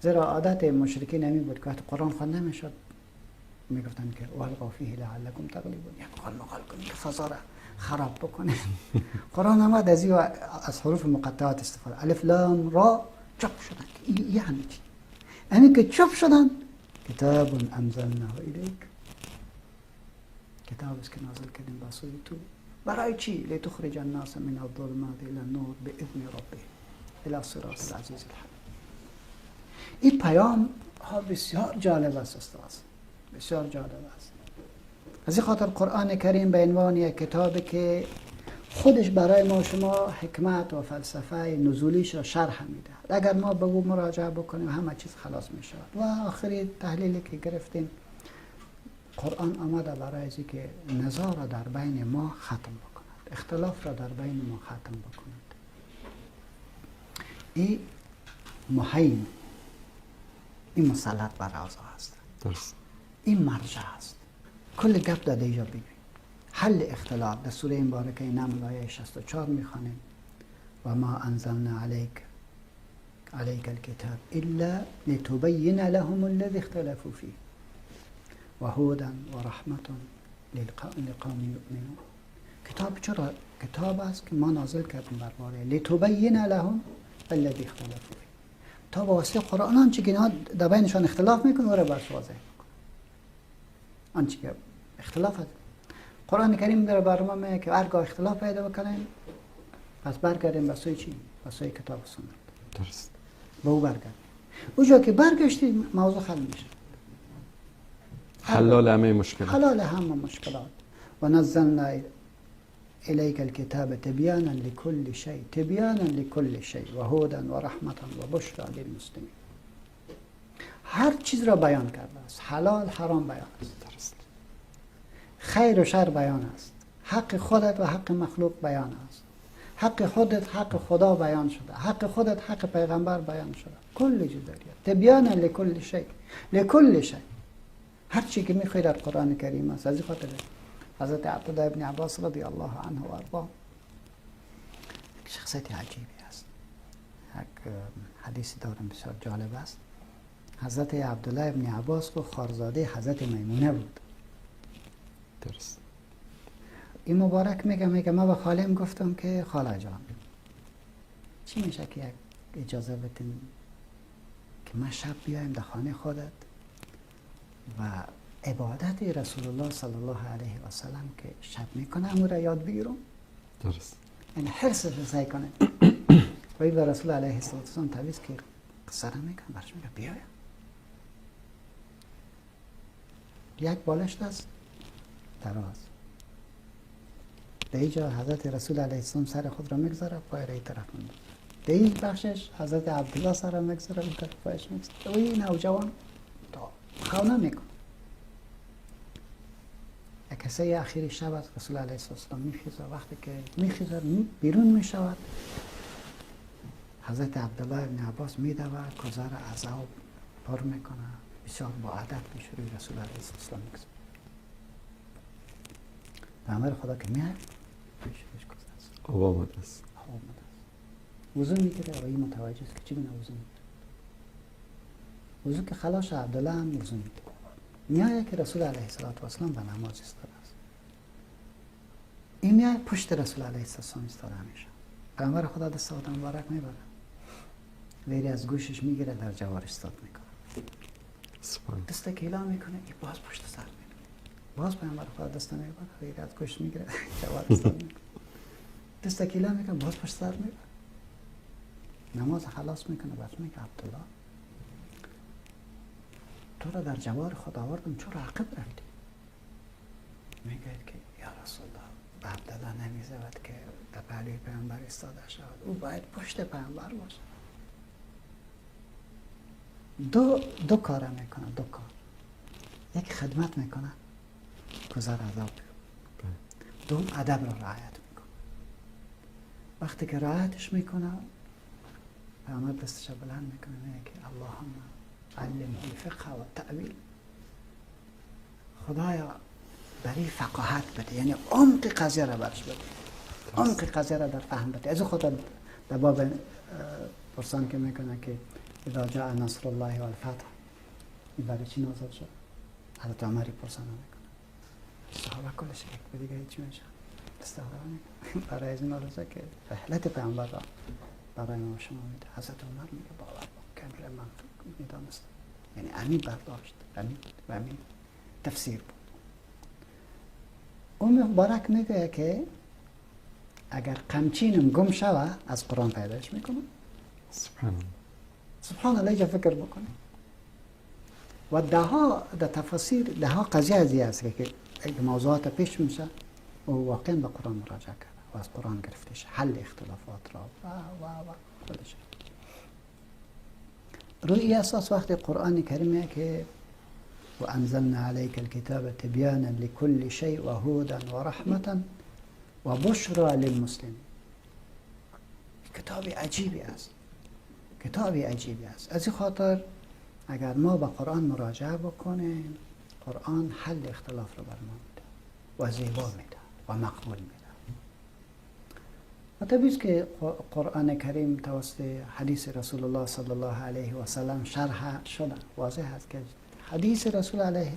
زیرا عادت مشرکین نمی بود که قرآن خوانده نمیشد میگفتن که والقوا فیه لعلکم تغلبون، یک قال مقال کنید که فضا را خراب بکنه. قرآن آمد از حروف مقطعات استفاده. الف لام را چپ شدن. یعنی چی؟ یعنی که چپ شدن کتاب انزلناه الیک، کتاب است که نازل کردیم با سوی تو. برای چی؟ لتخرج الناس من الظلمات الی النور باذن ربهم الی صراط العزیز الحمید. این پیام ها بسیار جالب است استاد، بسیار جالب است. از این خاطر قرآن کریم به عنوان یک کتابی که خودش برای ما شما حکمت و فلسفه نزولیش را شرح میده. اگر ما به او مراجعه بکنیم همه چیز خلاص میشه. و آخری تحلیلی که گرفتیم، قرآن آمده برای از که نزاع را در بین ما ختم بکند، اختلاف را در بین ما ختم بکند. این محیم، این مسلط بر اوضاع است. درست. این مرجع است. کل گپ داده اینجا بگیم. حل اختلاف در سوره مبارکه نمل آیه 64 میخوانیم و ما انزلنا علیک الکتاب الا لتبین لهم الذی اختلفوا فیه و هدی و رحمت لقوم یؤمنون. کتاب چرا کتاب است که ما نازل کردیم درباره لتبین لهم الذی اختلفوا فیه، تا با واسطه قرآن آنچه که اینها در بینشان اختلاف میکنه او را برش واضح میکنه. آنچه که اختلاف هست قرآن کریم در برنامه میگه که هرگاه اختلاف پیدا بکنیم پس برگردیم به سوی چی؟ به سوی کتاب و سنت. درست. به او برگردیم. اونجا که برگشتیم موضوع حل میشه. حلال همه مشکلات. حلال همه مشکلات. و نزلنا الیک الکتاب تبیانا لكل شیء، تبیانا لكل شیء و هدی و رحمت و بشری للمسلمین. هر چیز را بیان کرده است. حلال حرام بیان است. درست. خیر و شر بیان است. حق خودت و حق مخلوق بیان است. حق خودت حق خدا بیان شده، حق خودت حق پیغمبر بیان شده. کل چیز دارید. تبیانا لكل شیء، لكل شیء. هر چی که میخوای در قرآن کریم است. از این خاطر حضرت عبدالله ابن عباس رضی الله عنه و ارضاه یک شخصیت عجیبی است. یک حدیثی دارم بسیار جالب است. حضرت عبدالله ابن عباس رو خارزاده حضرت میمونه بود. درست. این مبارک میگه ما به خالم گفتم که خاله جان چی میشه که یک اجازه بدین که ما شب بیایم در خانه خودت و عبادت رسول الله صلی الله علیه و سلم که شب میکنه امو را یاد بگیرم. درست. یعنی حرصش رو سعی کنه. و این به رسول علیه السلام تعویض که قصه را میکنه برش میگه بیایم. یک بالشت است دراز. در اینجا حضرت رسول علیه السلام سر خود را میگذاره پای را این طرف میگذاره. در این بخشش حضرت عبدالله سر مگذره اون طرفش مگذره و این نوجوان خانه میکنه. یک کسی اخیر شب از رسول علیه السلام میخیزه. وقتی که میخیزه بیرون میشود، حضرت عبدالله ابن عباس میدود کوزه را از آب پر میکنه، بسیار با عدد پیش روی رسول علیه السلام میگذاره. پیامبر خدا که میاد پیش کوزه است، آب آمده است، وضو میگیره و این متوجه است که چی گونه وضو میگیره. وضو که خلاص عبدالله هم وضو میگیره. میایه که رسول علیه السلام به نماز ایستاده است. این میایه پشت رسول علیه السلام ایستاده همیشه. پیامبر خدا دست آدم مبارک میبره، ویری از گوشش میگیره در جوار ایستاد میکنه. دست کیلا میکنه، این باز پشت سر میکنه. باز پیامبر خدا دست میبره، ویری از گوشش میگیره جوار ایستاد میکنه. دست کیلا میکنه، باز پشت سر میبره. نماز خلاص میکنه، بعد میگه عبدالله تو را در جوار خدا آوردم، چرا عقب رفتی؟ میگه که یا رسول الله به عبدالله نمیزود که در پهلوی پیامبر ایستاده شود، او باید پشت پیامبر باشه. دو کار میکنه، دو کار. یک خدمت میکنه گذر عذاب، دو ادب را رعایت میکنه. وقتی که رعایتش میکنه پیامبر دستش بلند میکنه، میگه که اللهم علمه الفقه و تأویل. خدایا برای فقاهت بده، یعنی عمق قضیه را برش بده، عمق قضیه را در فهم بده. از خدا در باب پرسان که میکنه که اذا جاء نصر الله والفتح، این برای چی نازل شد؟ حضرت عمری پرسان میکنه، صحابه کلش یک به دیگه چی میشه؟ استغفار میکنه برای از این نازل که رحلت پیامبر را برای ما شما میده. حضرت عمر میگه باور کاملا من میدانست، یعنی امین برداشت، امین تفسیر بود. اون مبارک میگه که اگر قمچینم گم شوه از قرآن پیداش میکنه. سبحان الله اینجا فکر بکنه. و ده تفاسیر، ده قضیه ازی هست که موضوعات پیش میشه و واقعا به قرآن مراجعه کرده و از قرآن گرفتش حل اختلافات را و خودش. روی اساس وقتی قرآن کریمه که و انزلنا علیک الکتاب تبیانا لكل شیء و هدى و رحمة و بشرى للمسلمین. کتابی عجیبی است، کتابی عجیبی است. از این خاطر اگر ما به قرآن مراجعه بکنیم، قرآن حل اختلاف رو بر ما میده و زیبا میده و مقبول میده. و طبیعی است که قرآن کریم توسط حدیث رسول الله صلی الله علیه و سلم شرح شده. واضح است که حدیث رسول علیه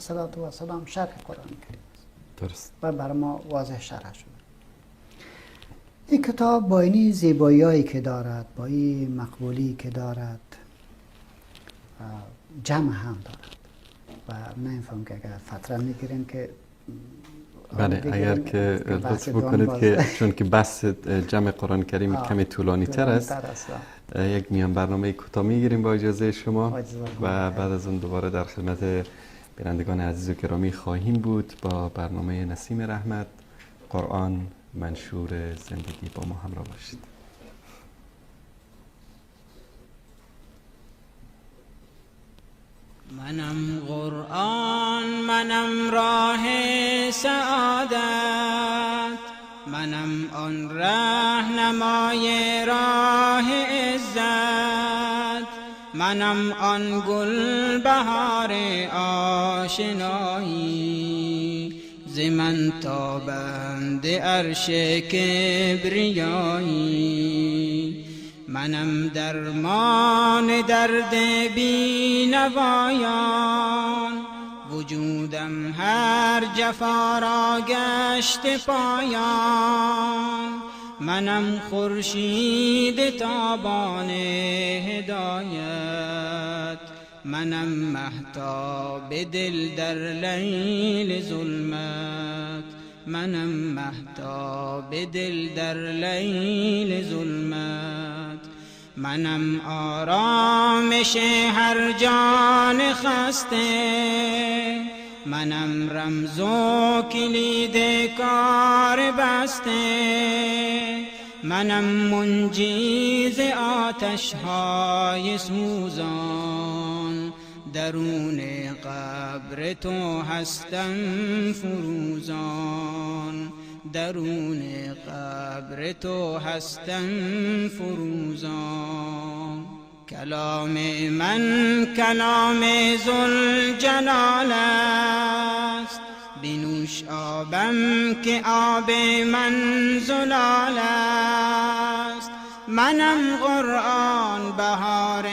السلام شرح قرآن کریم است. درست. و بر ما واضح شرح شده. این کتاب با این زیبایی‌هایی که دارد، با این مقبولی که دارد، جمع هم دارد و نمی‌فهم که اگر فتره میگیریم که بله، اگر که لطف بکنید که چون که بحث جمع قرآن کریم کمی طولانی تر است، یک میان برنامه کوتاه میگیریم با اجازه شما و بعد از اون دوباره در خدمت بینندگان عزیز و گرامی خواهیم بود با برنامه نسیم رحمت، قرآن منشور زندگی. با ما همراه باشید. منم قرآن، منم راه سعادت، منم آن راهنمای راه عزت، منم آن گل بهار آشنایی، ز من تابند عرش کبریایی. منم درمان درد بینوایان، وجودم هر جفا را گشت پایان. منم خورشید تابان هدایت، منم مهتاب دل در لیل ظلمت، منم مهتاب دل در لیل ظلمت. منم آرامش هر جان خسته، منم رمز و کلید کار بسته، منم منجی ز آتش‌های سوزان، درون قبر تو هستم فروزان، درون قبر تو هستم فروزان. کلام من کلام ذوالجلال است، بنوش آبم که آب من زلال است. منم قرآن بهار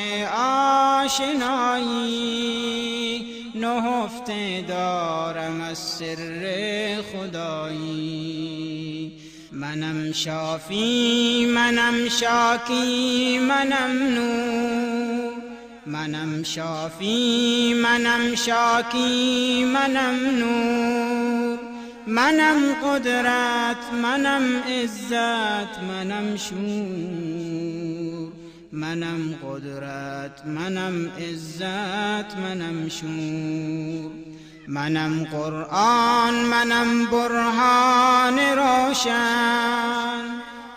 آشنایی، نهفته دارم از سر خدایی. منم شافی منم شاکی منم نور، منم شافی منم شاکی منم نور. منم قدرت منم عزت منم شور، منم قدرت منم عزت منم شور. منم قرآن منم برهان روشن،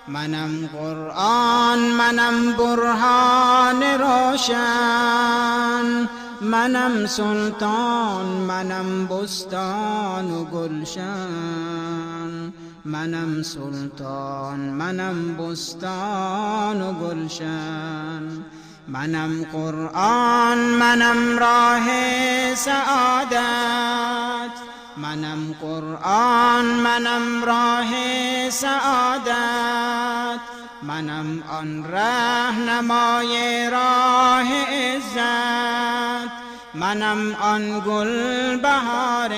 منم قرآن منم برهان روشن. منم سلطان منم بستان و گلشن، منم سلطان منم بستان و گلشن. منم قرآن منم راه سعادت، منم قرآن منم راه سعادت. منم آن رهنمای راه عزت، منم آن گل بهار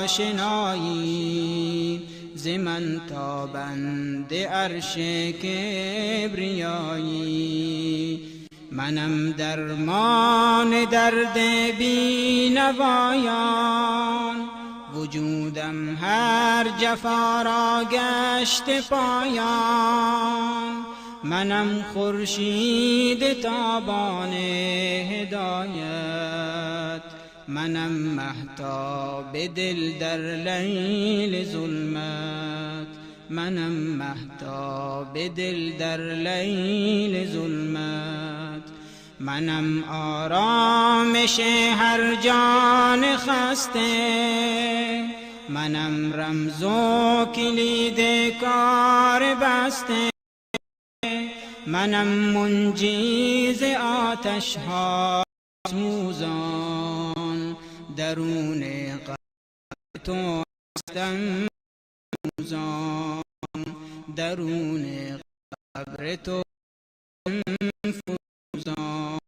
آشنایی. ز من تابند عرش کبریایی. منم درمان درد بینوایان، وجودم هر جفا را گشت پایان. منم خورشید تابان هدایت، منم مهتاب دل در لیل ظلمت، منم مهتاب دل در لیل ظلمت. منم آرامش هر جان خسته، منم رمز و کلید کار بسته. منم منجی ز آتش‌ها سوزان، درون قبر تو هستم فروزان، درون قبر تو فروزان.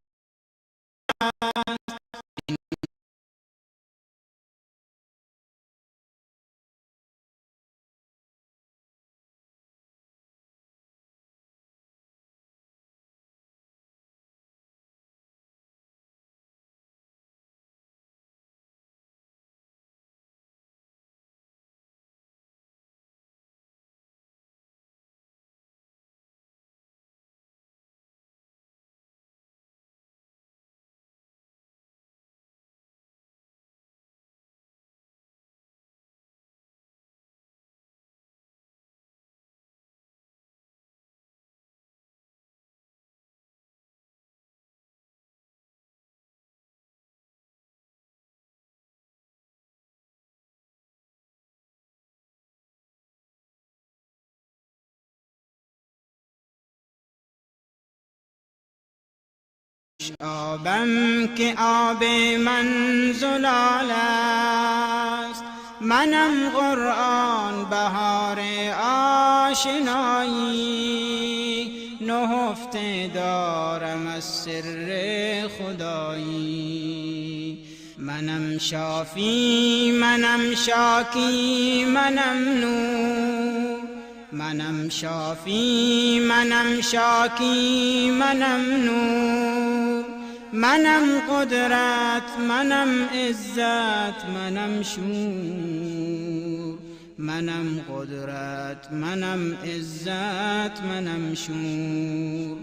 آبم که آب من زلال است، منم قرآن بهار آشنایی. نهفته دارم از سر خدایی. منم شافی منم شاکی منم نور، منم شافی منم شاکی منم نور. منم قدرت منم عزت منم شور، منم قدرت منم عزت منم شور.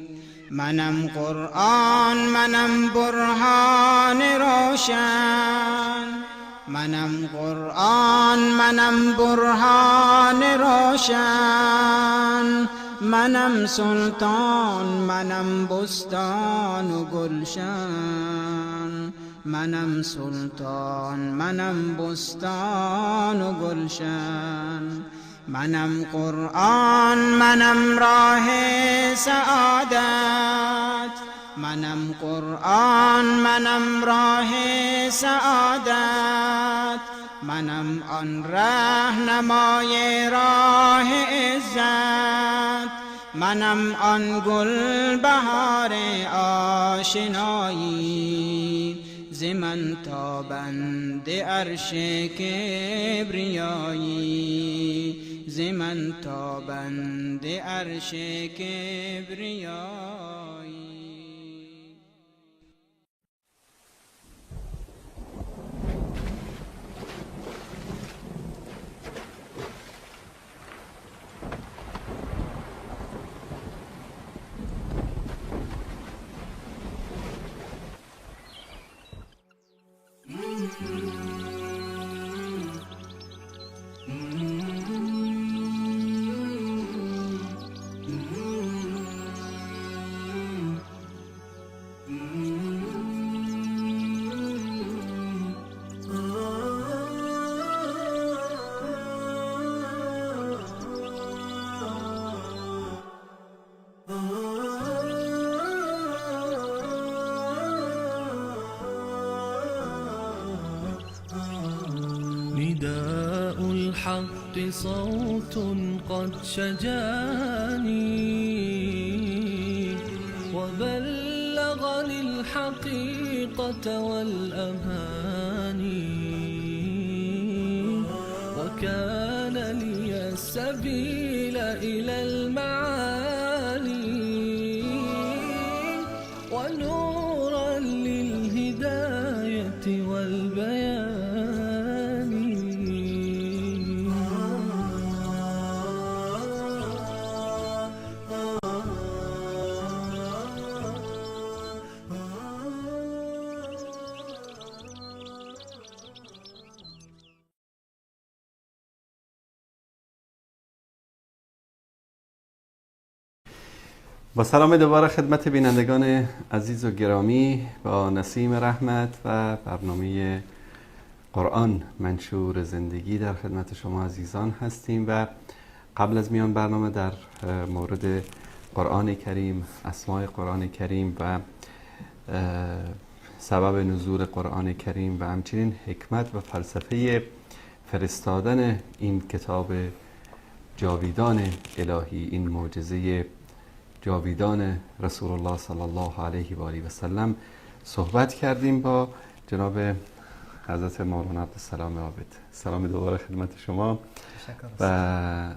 منم قرآن منم برهان روشن، منم قرآن منم برهان روشن. منم سلطان، منم بستان و گلشن. منم سلطان، منم بستان و گلشن. منم قرآن، منم راه سعادت. منم قرآن، منم راه سعادت. منم آن راهنمای راه عزت. منم آن گل بهار آشنایی، ز من تابنده عرش کبریایی، ز من تابنده عرش کبریایی. نداء الحق صوت قد شجاني، وبلغني الحقيقة والأماني، وكان لي السبيل إلى المعالي، ونورا للهداية والبيان. با سلام دوباره خدمت بینندگان عزیز و گرامی، با نسیم رحمت و برنامه قرآن منشور زندگی در خدمت شما عزیزان هستیم. و قبل از میان برنامه در مورد قرآن کریم، اسماء قرآن کریم و سبب نزول قرآن کریم و همچنین حکمت و فلسفه فرستادن این کتاب جاویدان الهی، این معجزه جاویدان رسول الله صلی الله علیه و آله و سلم صحبت کردیم با جناب حضرت مولانا عبدالسلام عابد. سلام دوباره خدمت شما. و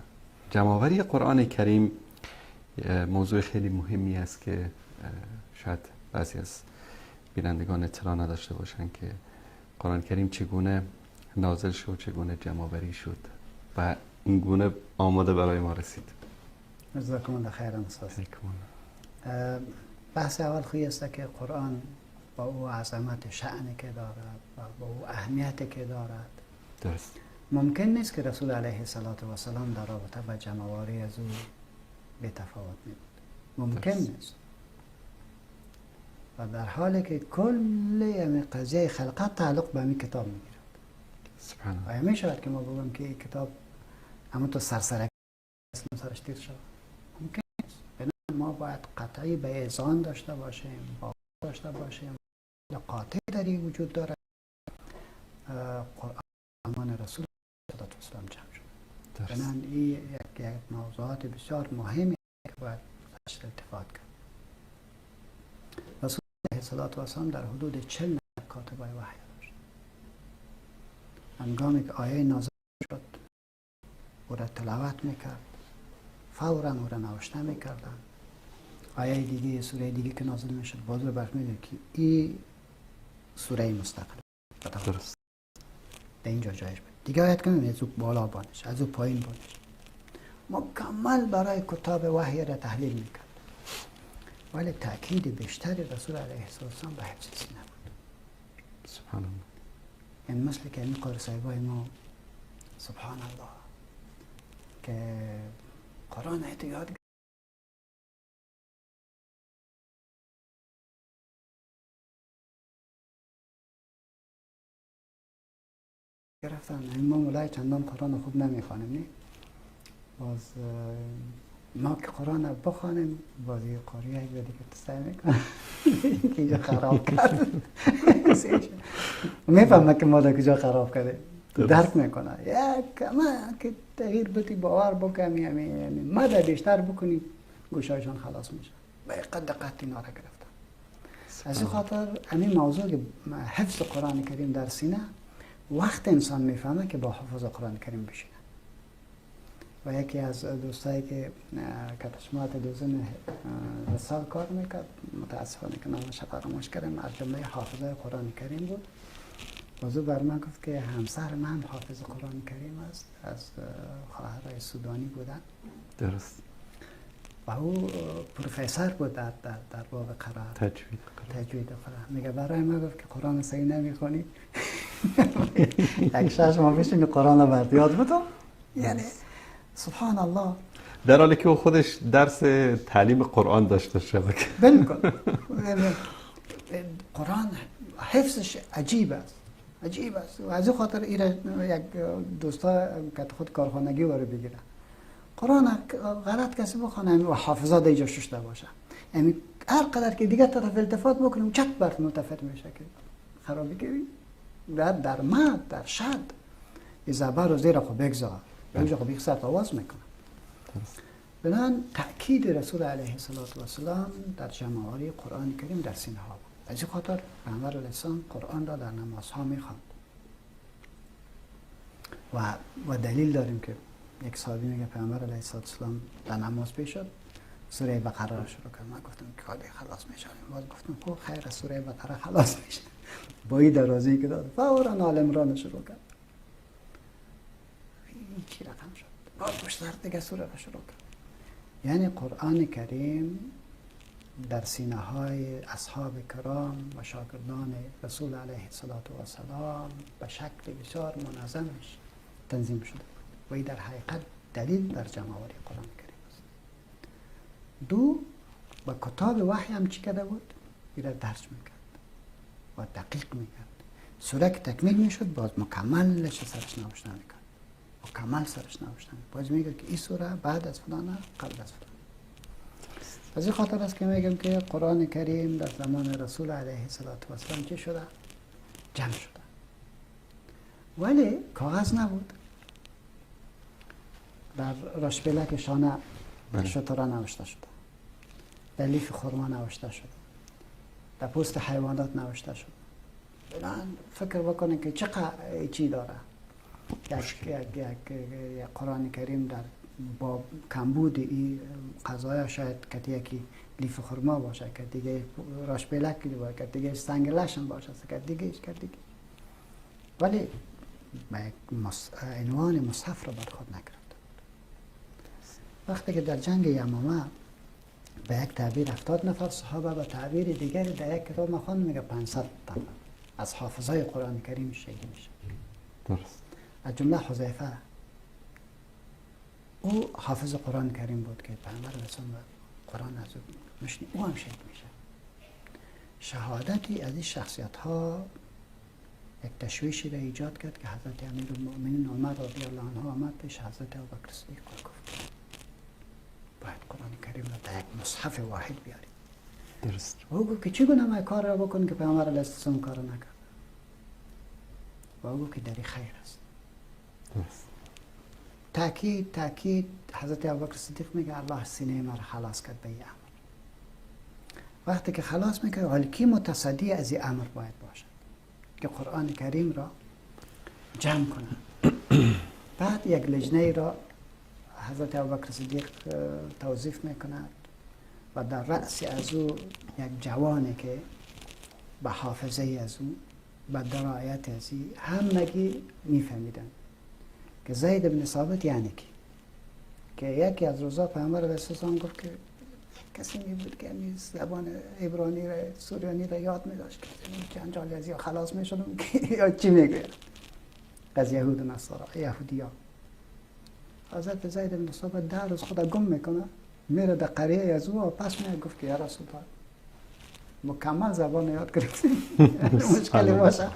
جمع‌آوری قرآن کریم موضوع خیلی مهمی است که شاید بعضی از بینندگان اطلاع نداشته باشن که قرآن کریم چگونه نازل شد، چگونه جمع‌آوری شد و این گونه آماده برای ما رسید. جزاکم الله خیرا استاد. بحث اول خوی است که قرآن با او عظمت شأنی که دارد و با او اهمیتی که دارد، درست، ممکن نیست که رسول علیه السلام در رابطه با جمع‌آوری از او به تفاوت می بود. ممکن نیست. و در حالی که کل قضیه خلقت تعلق به این کتاب می گیرد. سبحان الله. آیا می شود که ما بگویم که این کتاب همون تو سرسرک سرش تیر شد؟ ممکن نیست. بنابراین ما باید قطعی به اذعان داشته باشیم، باور داشته باشیم قاطع در این وجود دارد. قرآن زمان رسول صلی الله علیه و سلم جمع شد. بنابراین این یک موضوعات بسیار مهمی که باید بهش التفات کرد. رسول علیه الصلاة و السلام در حدود 40 نفر کاتب وحی داشت. هنگامی که آیه نازل شد او را تلاوت میکرد، فوراً او را نوشته میکردن. آیه دیگه، سوره دیگه که نازل میشد باز رو برمی‌دید که این سوره مستقل درست به اینجا جایش بود. دیگه آیت که می‌بینید از او بالا بانش، از او پایین بانش، مکمل برای کتاب وحی را تحلیل میکرد. ولی تأکید بیشتری رسول علیه السلام به حفظ سینه بود. سبحان الله. این مثل که این قاری صاحبای ما سبحان الله که قرآن ایت یاد گرفتن ما مولای چندان قرآن خوب نمیخوانیم نه باز ما که قرآن بخوانیم باز یه قاری یک دیگه تسعی میکنم که اینجا خراب کرد میفهمه که ما در کجا خراب کرده درک میکنه یک ما که تغییر بتی باور بکنم یعنی ما در بیشتر بکنیم گوشایشان خلاص میشه به قد دقت اینا را گرفتن از این خاطر همین موضوع که حفظ قرآن کریم در سینه وقت انسان میفهمه که با حفظ قرآن کریم بشینه و یکی از دوستایی که تشمیعات دوزن رسال کار میکرد متاسفانه که نامش فراموش کردم از جمله حافظه قرآن کریم بود موضوع بر من گفت که همسر من حافظ قرآن کریم است از خواهرای سودانی بودن درست و او پروفسور بود در باب قرائت تجوید قرآن میگه برای ما گفت که قرآن صحیح نمیخونی یک 6 ماه پیش قرآن رو برد یاد بودم یعنی سبحان الله در حالی که او خودش درس تعلیم قرآن داشته شده بالکل قرآن حفظش عجیب است و از این خاطر یک دوستا که خود کارخانگی واره بگیره قرآن غلط کسی بخونه و حافظه دیجا ششته باشه یعنی هر قدر که دیگه طرف التفات بکنیم چک برد ملتفت میشه که خرابی کنیم در مد در شد این زبر رو زیر خو بگذار اینجا خو بیخصت آواز میکنه بنان تأکید رسول علیه السلام در جمعآوری قرآن کریم در سینه ها بود از این خاطر پیامبر علیه السلام قرآن را در نمازها میخواند و دلیل داریم که یک صحابی میگه پیامبر علیه السلام در نماز پیش شد سوره بقره را شروع کرد من گفتم که خالی خلاص میشه باز گفتم خب خیر سوره بقره خلاص میشه با این درازی که داد فورا آل عمران شروع کرد این چی رقم شد باز بیشتر دیگه سوره را شروع کرد یعنی قرآن کریم در سینه های اصحاب کرام و شاگردان رسول علیه السلام به شکل بسیار منظمش تنظیم شده و این در حقیقت دلیل در جمع‌آوری قرآن کریم است. دو با کتاب وحی هم چی کرده بود؟ این را درج میکرد و دقیق میکرد سوره که تکمیل میشد باز مکملش سرش نوشته میکرد مکمل سرش نوشته باز میگه که این سوره بعد از فلانه قبل از فلانه از این خاطر است که میگم که قرآن کریم در زمان رسول علیه السلام چی شده؟ جمع شده ولی کاغذ نبود در رشبلک شانه شتره نوشته شده در لیف خرما نوشته شده در پوست حیوانات نوشته شده بنان فکر بکنید که چقدر چی داره یک قرآن کریم در با کمبود این قضایا شاید که یکی لیف خرما باشه که دیگه رشبلک باشه که دیگه سنگ لشن باشه که دیگه ولی عنوان مصحف رو بر خود نگرفت وقتی که در جنگ یمامه به یک تعبیر 70 نفر صحابه و تعبیر دیگری در یک کتاب ما خوند میگه 500 نفر از حافظای قرآن کریم شهید میشه درست از جمله حذیفه او حافظ قرآن کریم بود که پیامبر رسول قرآن از او میشنید او هم شهید میشه شهادتی از این شخصیت ها یک تشویشی را ایجاد کرد که حضرت امیرالمؤمنین عمر رضی الله عنه آمد پیش حضرت ابوبکر صدیق گفت باید قرآن کریم را در یک مصحف واحد بیاریم درست و او گفت که چگونه ما کار را بکنیم که پیامبر علیه السلام کار نکرد و او گفت که در خیر است درست تأکید حضرت ابوبکر صدیق میگه الله سینه ما را خلاص کرد به این امر وقتی که خلاص میکنه حالی کی متصدی از این امر باید باشد که قرآن کریم را جمع کنند بعد یک لجنه را حضرت ابوبکر صدیق توظیف میکند و در رأس از او یک جوانی که به حافظه از او به درایت از او همگی میفهمیدند که زید بن ثابت یعنی که یکی از روزا پیامبر علیه السلام گفت که کسی می بود که زبان عبرانی را سوریانی را یاد می داشت که انجال از یا خلاص می شدم که یا چی می گوید از یهود و نصارا یهودی ها حضرت زید بن ثابت 10 روز خود گم میکنه میره در قریه از او و پس می گفت که یا رسول الله مکمل زبان یاد گرفتیم مشکلی باشه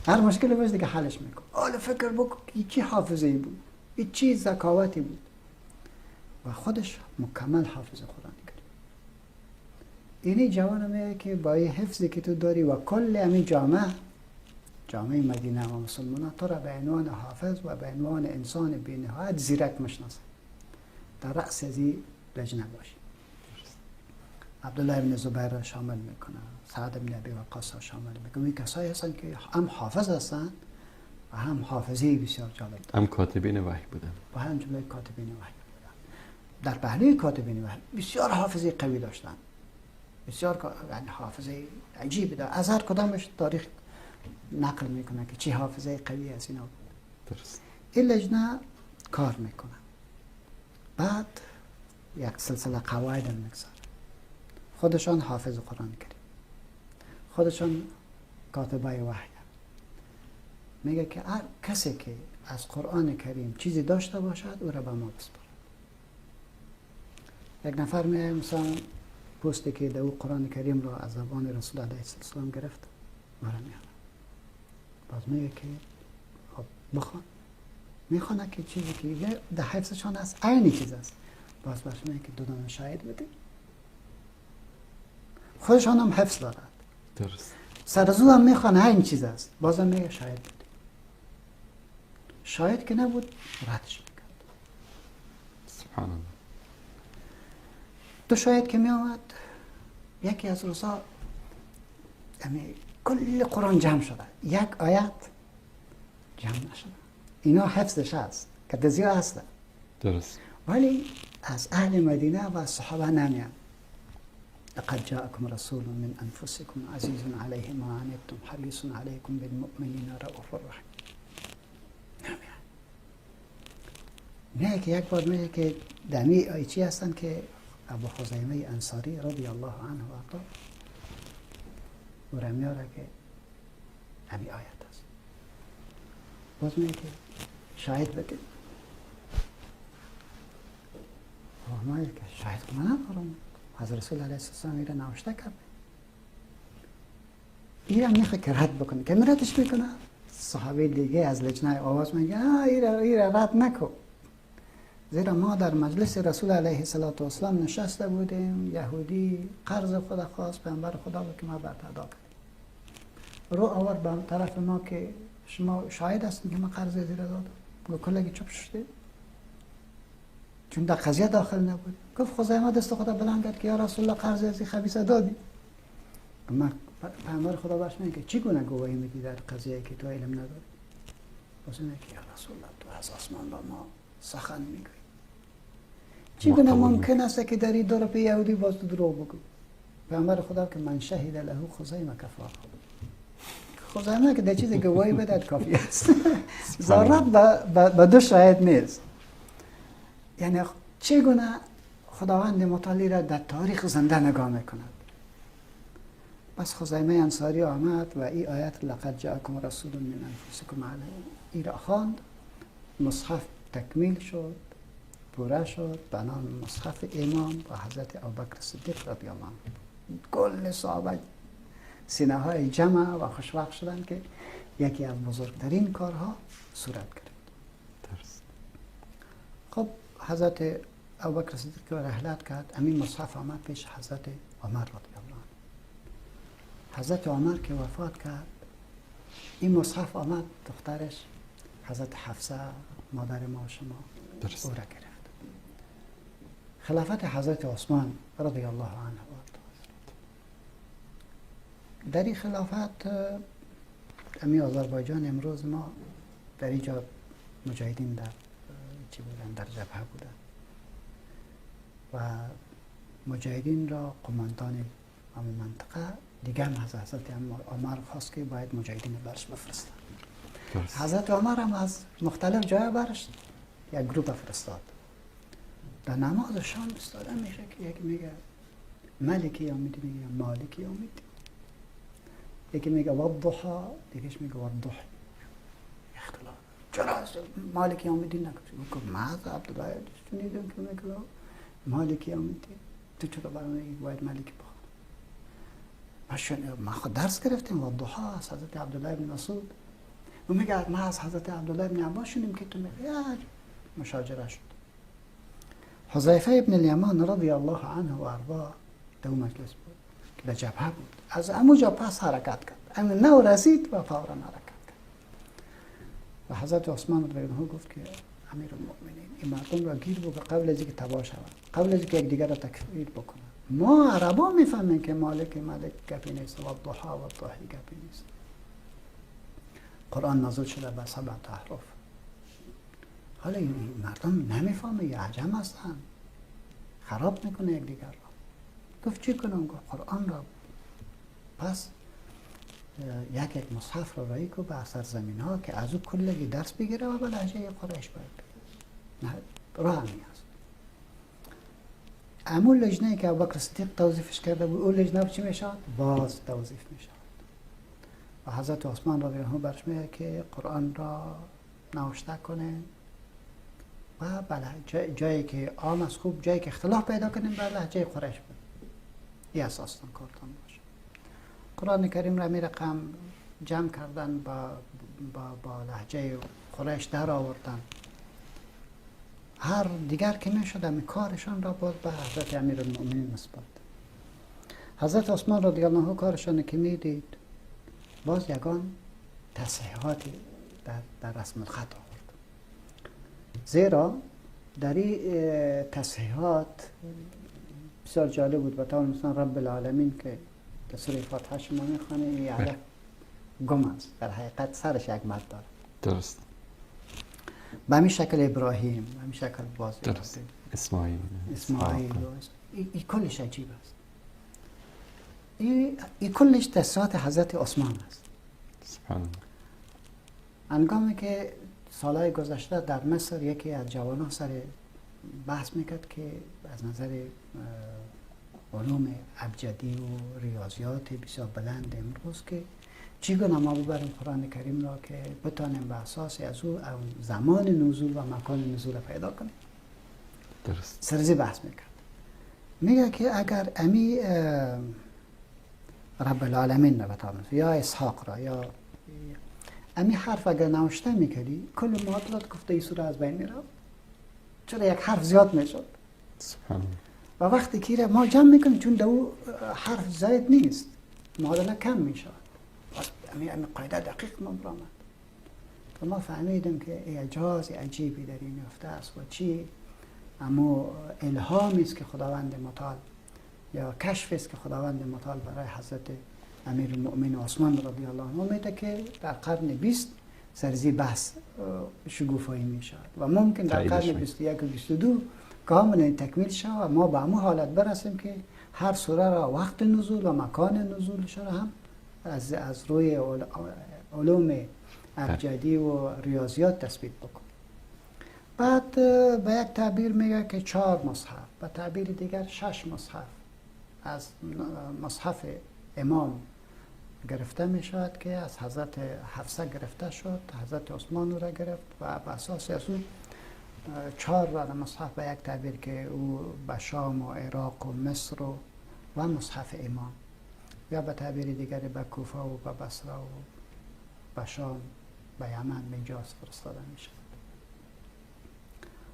هر مشکلی باشه دیگه حلش میکنه. حالا فکر بکن که چی حافظه‌ای بود، این چی ذکاوتی بود و خودش مکمل حافظ قرآن کریم. اینی جوان میگه که با این حفظی که تو داری و کل همین جامعه مدینه و مسلمان تو را به عنوان حافظ و به عنوان انسان بی‌نهایت زیرک میشناسه، در رأس از این لجنه باشی. عبدالله ابن زبیر را شامل میکنه، سعد ابن ابی وقاص را شامل میکنه. این کسایی هستند که هم حافظ هستند و هم حافظی بسیار جالب دارند. هم کاتبین وحی بودن و هم جمله کاتبین وحی بودند. در پهلوی کاتبین وحی بسیار حافظی قوی داشتند، بسیار یعنی حافظه عجیبی داشت. از هر کدامش تاریخ نقل میکنه که چی حافظه قوی از اینا بود. درست. این لجنه کار میکنه، بعد یک سلسله قواعد هم میگذاره. خودشان حافظ قرآن کریم، خودشان کاتبای وحی. میگه که هر کسی که از قرآن کریم چیزی داشته باشد او را به ما بسپارد. یک نفر میگه مثلا پستی که در قرآن کریم را از زبان رسول علیه السلام گرفت مرا میاره، باز میگه که خب بخوان، میخوانه که چیزی که در حفظشان هست عینی چیز است، باز برش میگه که دو دانه شاهد بده. خودشان هم حفظ دارد، درست. سر زود هم میخوانه این چیز است، باز هم میگه شاهد بده. شاهد که نبود ردش میکرد. سبحان الله. دو شاهد که میآمد، یکی از روزا کل قرآن جمع شده، یک آیت جمع نشده. اینا حفظش هست که دزیا هسته، درست. ولی از اهل مدینه و صحابه نمیان. لقد جاءكم رسول من انفسكم عزيز عليه ما عنتم حريص عليكم بالمؤمنين رؤوف رحيم. نمیان. میگه که یک بار میگه که دمی آیچی هستن که ابو خزیمه انصاری رضی الله عنه و ارضاه او را میاره که همین آیت است. باز میگه که شاهد بده. ما میگه که شاهد من ندارم، حضرت رسول علیه السلام ایره نوشته کرد. ایره میخواه که رد بکنه، که ردش میکنه. صحابه دیگه از لجنه آواز میگه ایره رد نکن، زیرا ما در مجلس رسول علیه السلام نشسته بودیم، یهودی قرض خدا خواست پیامبر خدا بود که ما باید ادا کنیم. رو آورد به طرف ما که شما شاهد هستین که ما قرض زیر دادم. گفت کلگی چپ شده، چون در قضیه داخل نبود. گفت خزیمه دست خدا بلند کرد که یا رسول الله قرض از خبیثه دادی. من پیامبر خدا باش میگه چی گونه گواهی میدی در قضیه که تو علم نداری؟ واسه میگه یا رسول الله تو از آسمان با ما سخن میگویی. چی گونه ممکن است که در این دور پی یهودی باز تو دروغ بگو؟ پیامبر خدا که من شهید له خزیمه کفا. خزیمه که در چیز گواهی بده کافی است. ضرورت به دو شاهد نیست. یعنی چگونه خداوند متعالی را در تاریخ زنده نگاه میکند. پس خزیمه انصاری آمد و این آیت لقد جاءکم رسول من انفسکم علیه ای را خواند. مصحف تکمیل شد، پوره شد به نام مصحف امام و حضرت ابوبکر صدیق رضی الله عنه. کل صحابه سینه های جمع و خوشوقت شدند که یکی از بزرگترین کارها صورت گرفت. درست. خب حضرت ابوبکر صدیق که رحلت کرد، همین مصحف آمد پیش حضرت عمر رضی الله عنه. حضرت عمر که وفات کرد، این مصحف آمد دخترش حضرت حفصه مادر ما و شما درست. او را گرفت. خلافت حضرت عثمان رضی الله عنه در این خلافت امی آذربایجان امروز ما در اینجا مجاهدین در چی بودن؟ در جبهه بودن و مجاهدین را قماندان همون منطقه دیگه هم از حضرت عمر خواست که باید مجاهدین برش بفرستن. حضرت عمر هم از مختلف جای برش یک گروه فرستاد. در نماز شام استاده میشه که یکی میگه ملکی یومیدین، میگه مالکی یومیدین، یکی میگه والضحی، دیگهش میگه والضحی. اختلاف چرا مالکی یومیدین نگفت؟ ماذا عبدالله شنیدم که میگه مالکی یومیدین، تو چرا برای میگی باید ملکی بخوان؟ ما خود درس گرفتیم والضحی از حضرت عبدالله بن مسعود و میگه ما از حضرت عبدالله ابن عباس شنیدیم که تو میگی مشاجره شد. حذیفه ابن الیمان رضی الله عنه و ارضاه در اون مجلس بود که در جبهه بود، از همونجا پس حرکت کرد، همین نو رسید و فورا حرکت کرد و حضرت عثمان رضی الله عنه گفت که امیر المؤمنین این مردم را گیر بگو قبل از اینکه تباه شوند، قبل از اینکه یکدیگر را تکفیر بکنند. ما عربا میفهمیم که مالک گپی نیست و الضحی و الضحی گپی نیست. قرآن نازل شده به 7 احرف. حالا این مردم نمیفهمه، یه عجم هستن، خراب میکنه یکدیگر را. گفت چی کنم؟ گفت قرآن را پس یک مصحف را رایی که به سرزمین ها که از او کلگی درس بگیره و به لهجه قریش باید بگیره. راه همین است. همون لجنه که ابوبکر صدیق توظیفش کرده بود، اون لجنه چی میشد؟ باز توظیف میشد. و حضرت عثمان رضی الله عنه برش میگه که قرآن را نوشته کنه و بله جایی که عام از خوب، جایی که اختلاف پیدا کنیم به لهجه قریش بود. این اساساً کارتان باشه. قرآن کریم را می رقم جمع کردن با لهجه قریش در آوردن. هر دیگر که می شد همی کارشان را باز به حضرت امیر المؤمنین نسبت. حضرت عثمان رضی الله عنه کارشان که می دید باز یگان تصحیحاتی در رسم الخط آورد. زیرا در این تصحیحات بسیار جالب بود. بطور مثلا رب العالمین که در سوره فاتحه شما میخوانه یه گم است، در حقیقت سرش یک مد داره. درست. به همین شکل ابراهیم، به همین شکل باز درست. اسماعیل این کلش عجیب است. این کلش تصحیحات حضرت عثمان است. سبحان الله. هنگامی که سالهای گذشته در مصر یکی از جوانان سر بحث میکرد که از نظر علوم ابجدی و ریاضیات بسیار بلند امروز که چگونه ما ببریم قرآن کریم را که بتانیم به اساس از او زمان نزول و مکان نزول پیدا کنیم. درست. سرزی بحث میکرد. میگه که اگر امی رب العالمین را بتانیم یا اسحاق را یا امی حرف اگر نوشته میکردی کل معادلات گفته ای سوره از بین میره، چرا یک حرف زیاد میشد. سبحان الله. و وقتی که ما جمع میکنیم چون دو حرف زاید نیست معادله کم میشود. امی قاعده دقیق نمبر آمد و ما فهمیدیم که اعجاز عجیبی در این افته است و چی اما الهامی است که خداوند متعال یا کشفی است که خداوند متعال برای حضرت امیر المؤمنین عثمان رضی الله عنه میده که در قرن 20 سرزی بحث شگوفایی میشود و ممکن در قرن 21 و 22 کاملا تکمیل شود و ما به همون حالت برسیم که هر سوره را وقت نزول و مکان نزولش را هم از روی علوم ابجدی و ریاضیات تثبیت بکن. بعد به یک تعبیر میگه که 4 مصحف، به تعبیر دیگر 6 مصحف از مصحف امام گرفته می شود که از حضرت حفصه گرفته شد، حضرت عثمان را گرفت و به اساس از او 4 مصحف به یک تعبیر که او به شام و عراق و مصر و مصحف امام یا به تعبیر دیگری به کوفه و به بصره و به شام به یمن به اینجاست فرستاده می شود.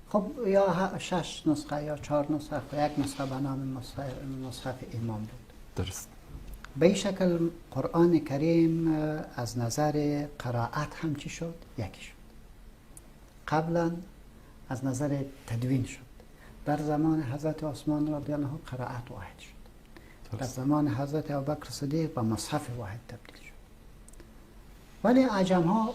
خب یا 6 نسخه یا 4 نسخه و یک نسخه به نام مصحف امام بود. درست. به این شکل قرآن کریم از نظر قرائت هم چی شد؟ یکی شد. قبلا از نظر تدوین شد. در زمان حضرت عثمان رضی الله عنه قرائت واحد شد. در زمان حضرت ابوبکر صدیق به مصحف واحد تبدیل شد. ولی عجم ها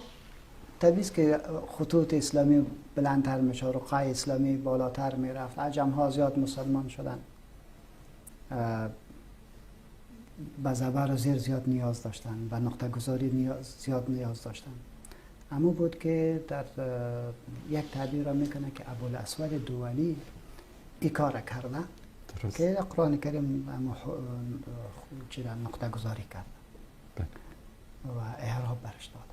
طبیعی که خطوط اسلامی بلندتر میشه، رقعه اسلامی بالاتر میرفت، عجم ها زیاد مسلمان شدن، به زبر و زیر زیاد نیاز داشتن، به نقطه گذاری زیاد نیاز داشتن. اما بود که در یک تعبیر را میکنه که ابوالاسود دولی این کار کرده که قرآن کریم نقطه گذاری کرد و اعراب برش داده.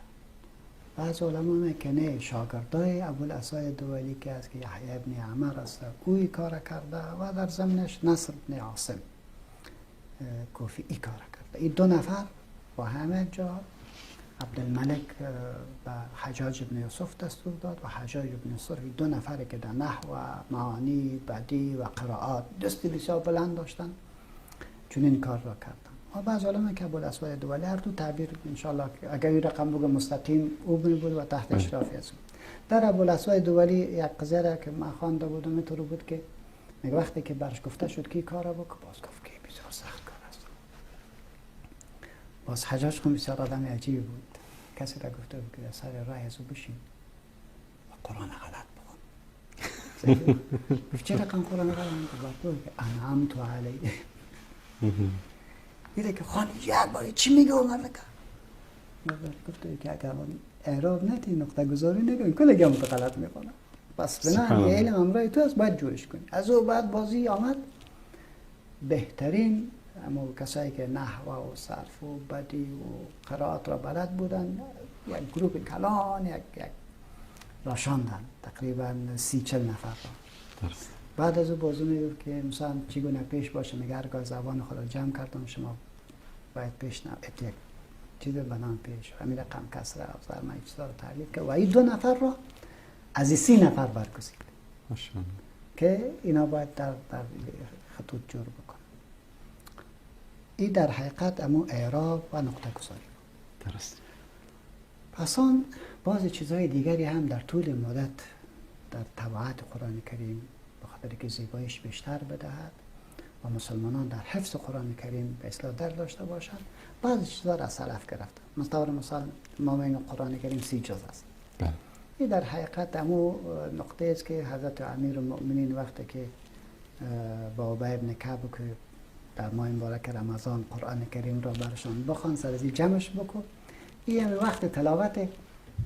بعض علما میکنه شاگردای ابوالاسود دولی که از که یحیی ابن عمر است او این کار کرده و در ضمنش نصر ابن عاصم کوفی این کار کرده. این 2 نفر با همه جا عبدالملک به حجاج ابن یوسف دستور داد و حجاج ابن یوسف 2 نفره که در نحو و معانی بدی و قرائات دست بسیار بلند داشتن چون این کار را کردن. و بعض علما که ابوالاسود دولی هر دو تعبیر انشاءالله اگر این رقم بگه مستقیم او بود و تحت اشرافی است. در ابوالاسود دولی یک قضیه را که من خوانده بودم اینطور بود که میگه وقتی که برش گفته شد که کار را بکن، باز گفت که بسیار سخت کار است. باز حجاج خون بسیار آدم عجیب بود، کسی را گفته بود که سر راه از او بشین و قرآن غلط بخون. گفت چه رقم قرآن غلط بخون؟ که انعمت علیه. دیده که خان یک باری چی میگه عمر لکه؟ گفته که اگر اعراب نتی نقطه گذاری نگوین کلگی هم غلط میکنه. پس بنا که علم امرای تو است باید جورش کنی. از او بعد بازی آمد بهترین اما کسایی که نحو و صرف و بدی و قرائت را بلد بودن یک گروه کلان یک راشاندن تقریبا 30-40 نفر را. بعد از او بازو میگفت که مثلا چگونه پیش باشه، میگه هرگاه زبان خود را جمع کردم شما باید پیش یک چیز بنام پیش همین رقم کسره و ضرب چیزا رو تعریف کرد و این 2 نفر را از 30 نفر برگزید که اینا باید در خطوط جور بکنن. این در حقیقت امو اعراب و نقطه گذاری بود. درست. پس آن بعض چیزهای دیگری هم در طول مدت در تبعات قرآن کریم بخاطر که زیباییش بیشتر بدهد و مسلمانان در حفظ قرآن کریم به اصلاح در داشته باشند بعضی چیزها را از سلف گرفتن. مثلا ما بین قرآن کریم 30 جز است. این در حقیقت امو نقطه است که حضرت امیرالمؤمنین وقتی که با ابی بن کعب که در ماه مبارک رمضان قرآن کریم را برشان بخوان سر از جمعش بکن، این وقت تلاوت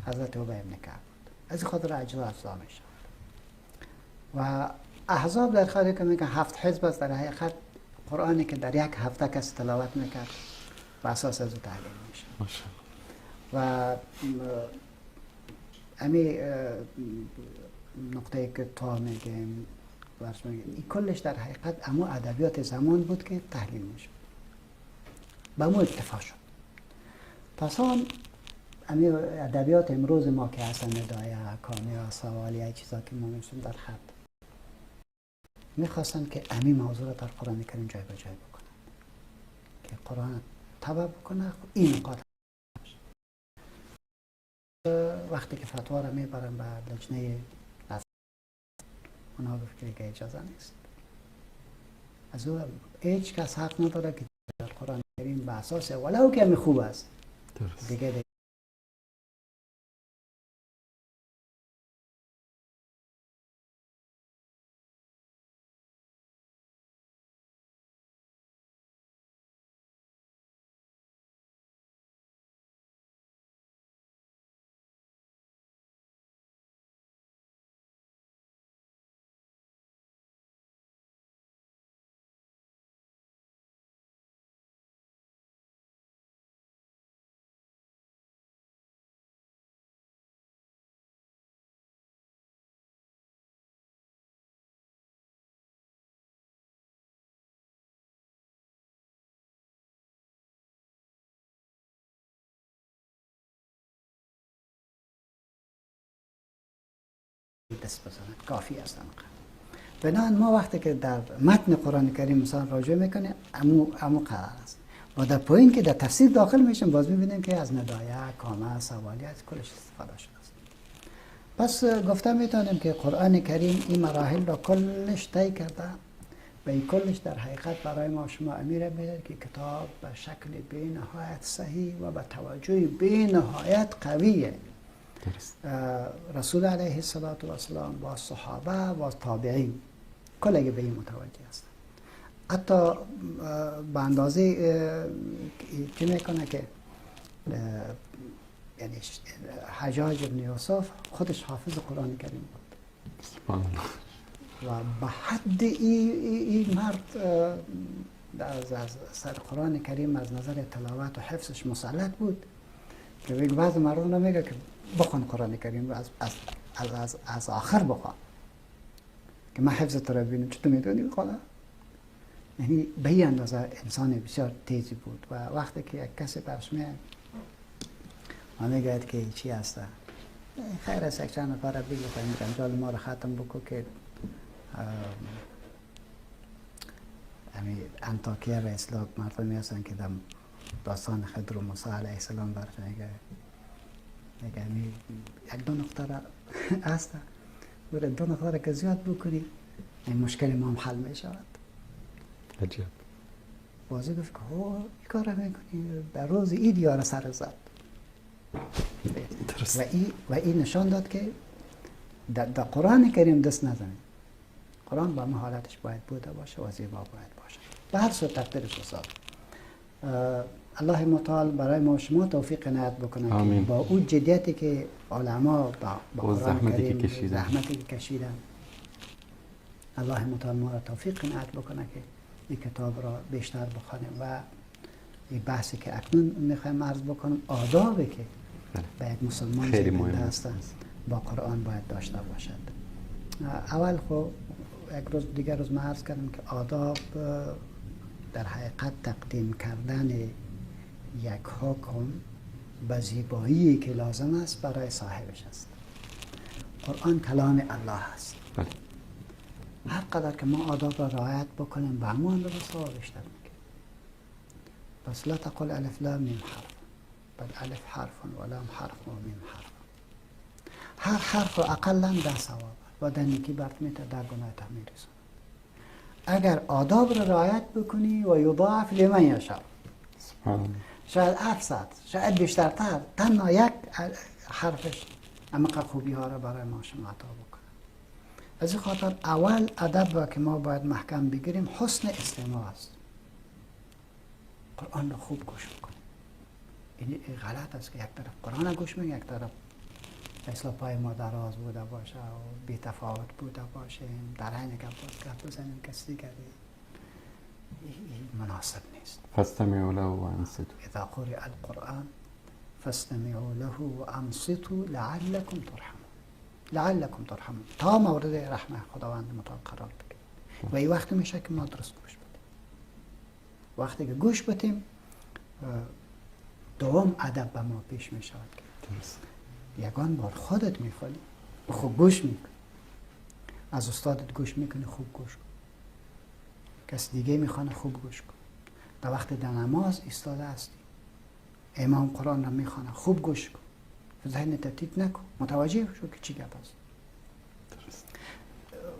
حضرت ابی بن کعب بود. از خاطر اجزا افضا می شود. و احزاب در خاطر که میگن 7 حزب است، در حقیقت قرآنی که در یک هفته کسی تلاوت میکرد و اساس از او تعلیم میشه. و امی نقطه که تا میگیم این کلش در حقیقت امو ادبیات زمان بود که تحلیل میشد. با امو اتفاق شد. پس آن امی ادبیات امروز ما که هستن ندایه، کامیه، سوالیه، چیزا که ما میشیم در خط میخواستن که امی موضوع را در قرآن کریم جای به جای بکنن که قرآن تبع بکنه. این نکات وقتی که فتوا را میبرن به لجنه اونا گفت که اجازه نیست. از او هیچ کس حق نداره که در قرآن کریم به اساس ولو که خوب است دیگه دست بزنند کافی است. بنابراین ما وقتی که در متن قرآن کریم مثلا راجع میکنیم امو قرار است و در پایین که در تفسیر داخل میشیم باز میبینیم که از ندایه، کامه، سوالیه از کلش استفاده شده است. پس گفته میتونیم که قرآن کریم این مراحل را کلش طی کرده و این کلش در حقیقت برای ما شما امیر میده که کتاب به شکل به نهایت صحیح و به توجه به نهایت قویه. رسول علیه السلام و صحابه و تابعین کلگی به این متوجه هستند. حتی به اندازه چی میکنه که یعنی حجاج ابن یوسف خودش حافظ قرآن کریم بود و به حد این مرد از سر قرآن کریم از نظر تلاوت و حفظش مسلط بود که بعض مردم نمیگه که بخوان قرآن کریم رو از آخر بخوان که من حفظ تو را ببینم. چطور میدونی خدا؟ یعنی به این اندازه انسان بسیار تیزی بود و وقتی که یک کسی برش میاد ما میگوید که چی هسته خیر است یک چند نفر بگو میگم جال ما رو ختم بکو که انطاکیه و اسلام مردمی هستن که داستان خضر و موسی علیه السلام برش میگه یک دو نقطه را هست بوده دو نقطه را که زیاد بکنی این مشکل ما هم حل می شود. عجب. بازی گفت که این کار را میکنی در روز عید یار سر زد و این نشان داد که در قرآن کریم دست نزنید. قرآن با ما حالتش باید بوده باشه و زیبا باید باشه به هر صورت تقدیرش رساد. الله متعال برای ما شما توفیق عنایت بکنه که با اون جدیتی که علما با قرآن کریم زحمتی که کشیدن الله متعال ما را توفیق عنایت بکنه که این کتاب را بیشتر بخوانیم و این بحثی که اکنون میخوایم عرض بکنم آدابی که به یک مسلمان زنده هستن با قرآن باید داشته باشد. اول خب یک روز دیگر روز من عرض کردم که آداب در حقیقت تقدیم کردن یک حکم به زیبایی که لازم است برای صاحبش است. قرآن کلام الله است. هر قدر که ما آداب را رعایت بکنیم به همون اندازه ثواب بیشتر میگیریم. پس لا تقل الف لام میم حرف بل الف حرف و لام حرف و میم حرف. هر حرف اقلا 10 ثواب و در نیکی برت میته در گناه ته میرسونه. اگر آداب را رعایت بکنی و یضاعف لمن یشاء شاید 700 شاید بیشترتر تنها یک حرفش اما خوبی ها را برای ما شما عطا بکنه. از این خاطر اول ادب را که ما باید محکم بگیریم حسن استماع است. قرآن را خوب گوش بکنیم. این غلط است که یک طرف قرآن را گوش میگه یک طرف اصلا پای ما دراز بوده باشه و بی تفاوت بوده باشیم در حین گپ بزنیم کسی دیگری مناسب نیست. فاستمعوا له و انصتوا اذا قرئ القرآن فاستمعوا له و انصتوا لعلكم ترحمون. لعلكم ترحمون تا مورد رحمت خداوند متعال قرار بگیریم و این وقت میشه که ما درست گوش بدیم. وقتی که گوش بدیم دوم ادب به ما پیش میشود که درست یگان بار خودت میخونی خوب گوش میکنی، از استادت گوش میکنی خوب گوش کن، کس دیگه میخوانه خوب گوش کن. در وقت در نماز ایستاده هستی امام قرآن را میخوانه خوب گوش کن، ذهنت تیت نکن، متوجه شو که چی گپ است.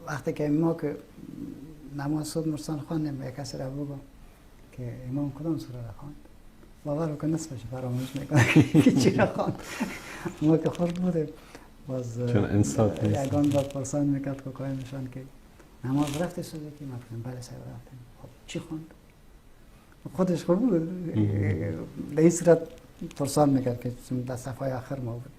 وقتی که ما که نماز صبح مرسان خواندیم یک کسی را بگم که امام کدام سوره را خواند باور بکن نصفش فراموش میکنه که چی را خواند. ما که خورد بودیم باز یگان با پرسان میکرد که قایمشان که نماز رفتی سوزه که ما بکنیم بله صاحب رفتیم. خب چی خوند؟ خودش خود بود به این صورت پرسان میکرد که در صفحه آخر ما بود.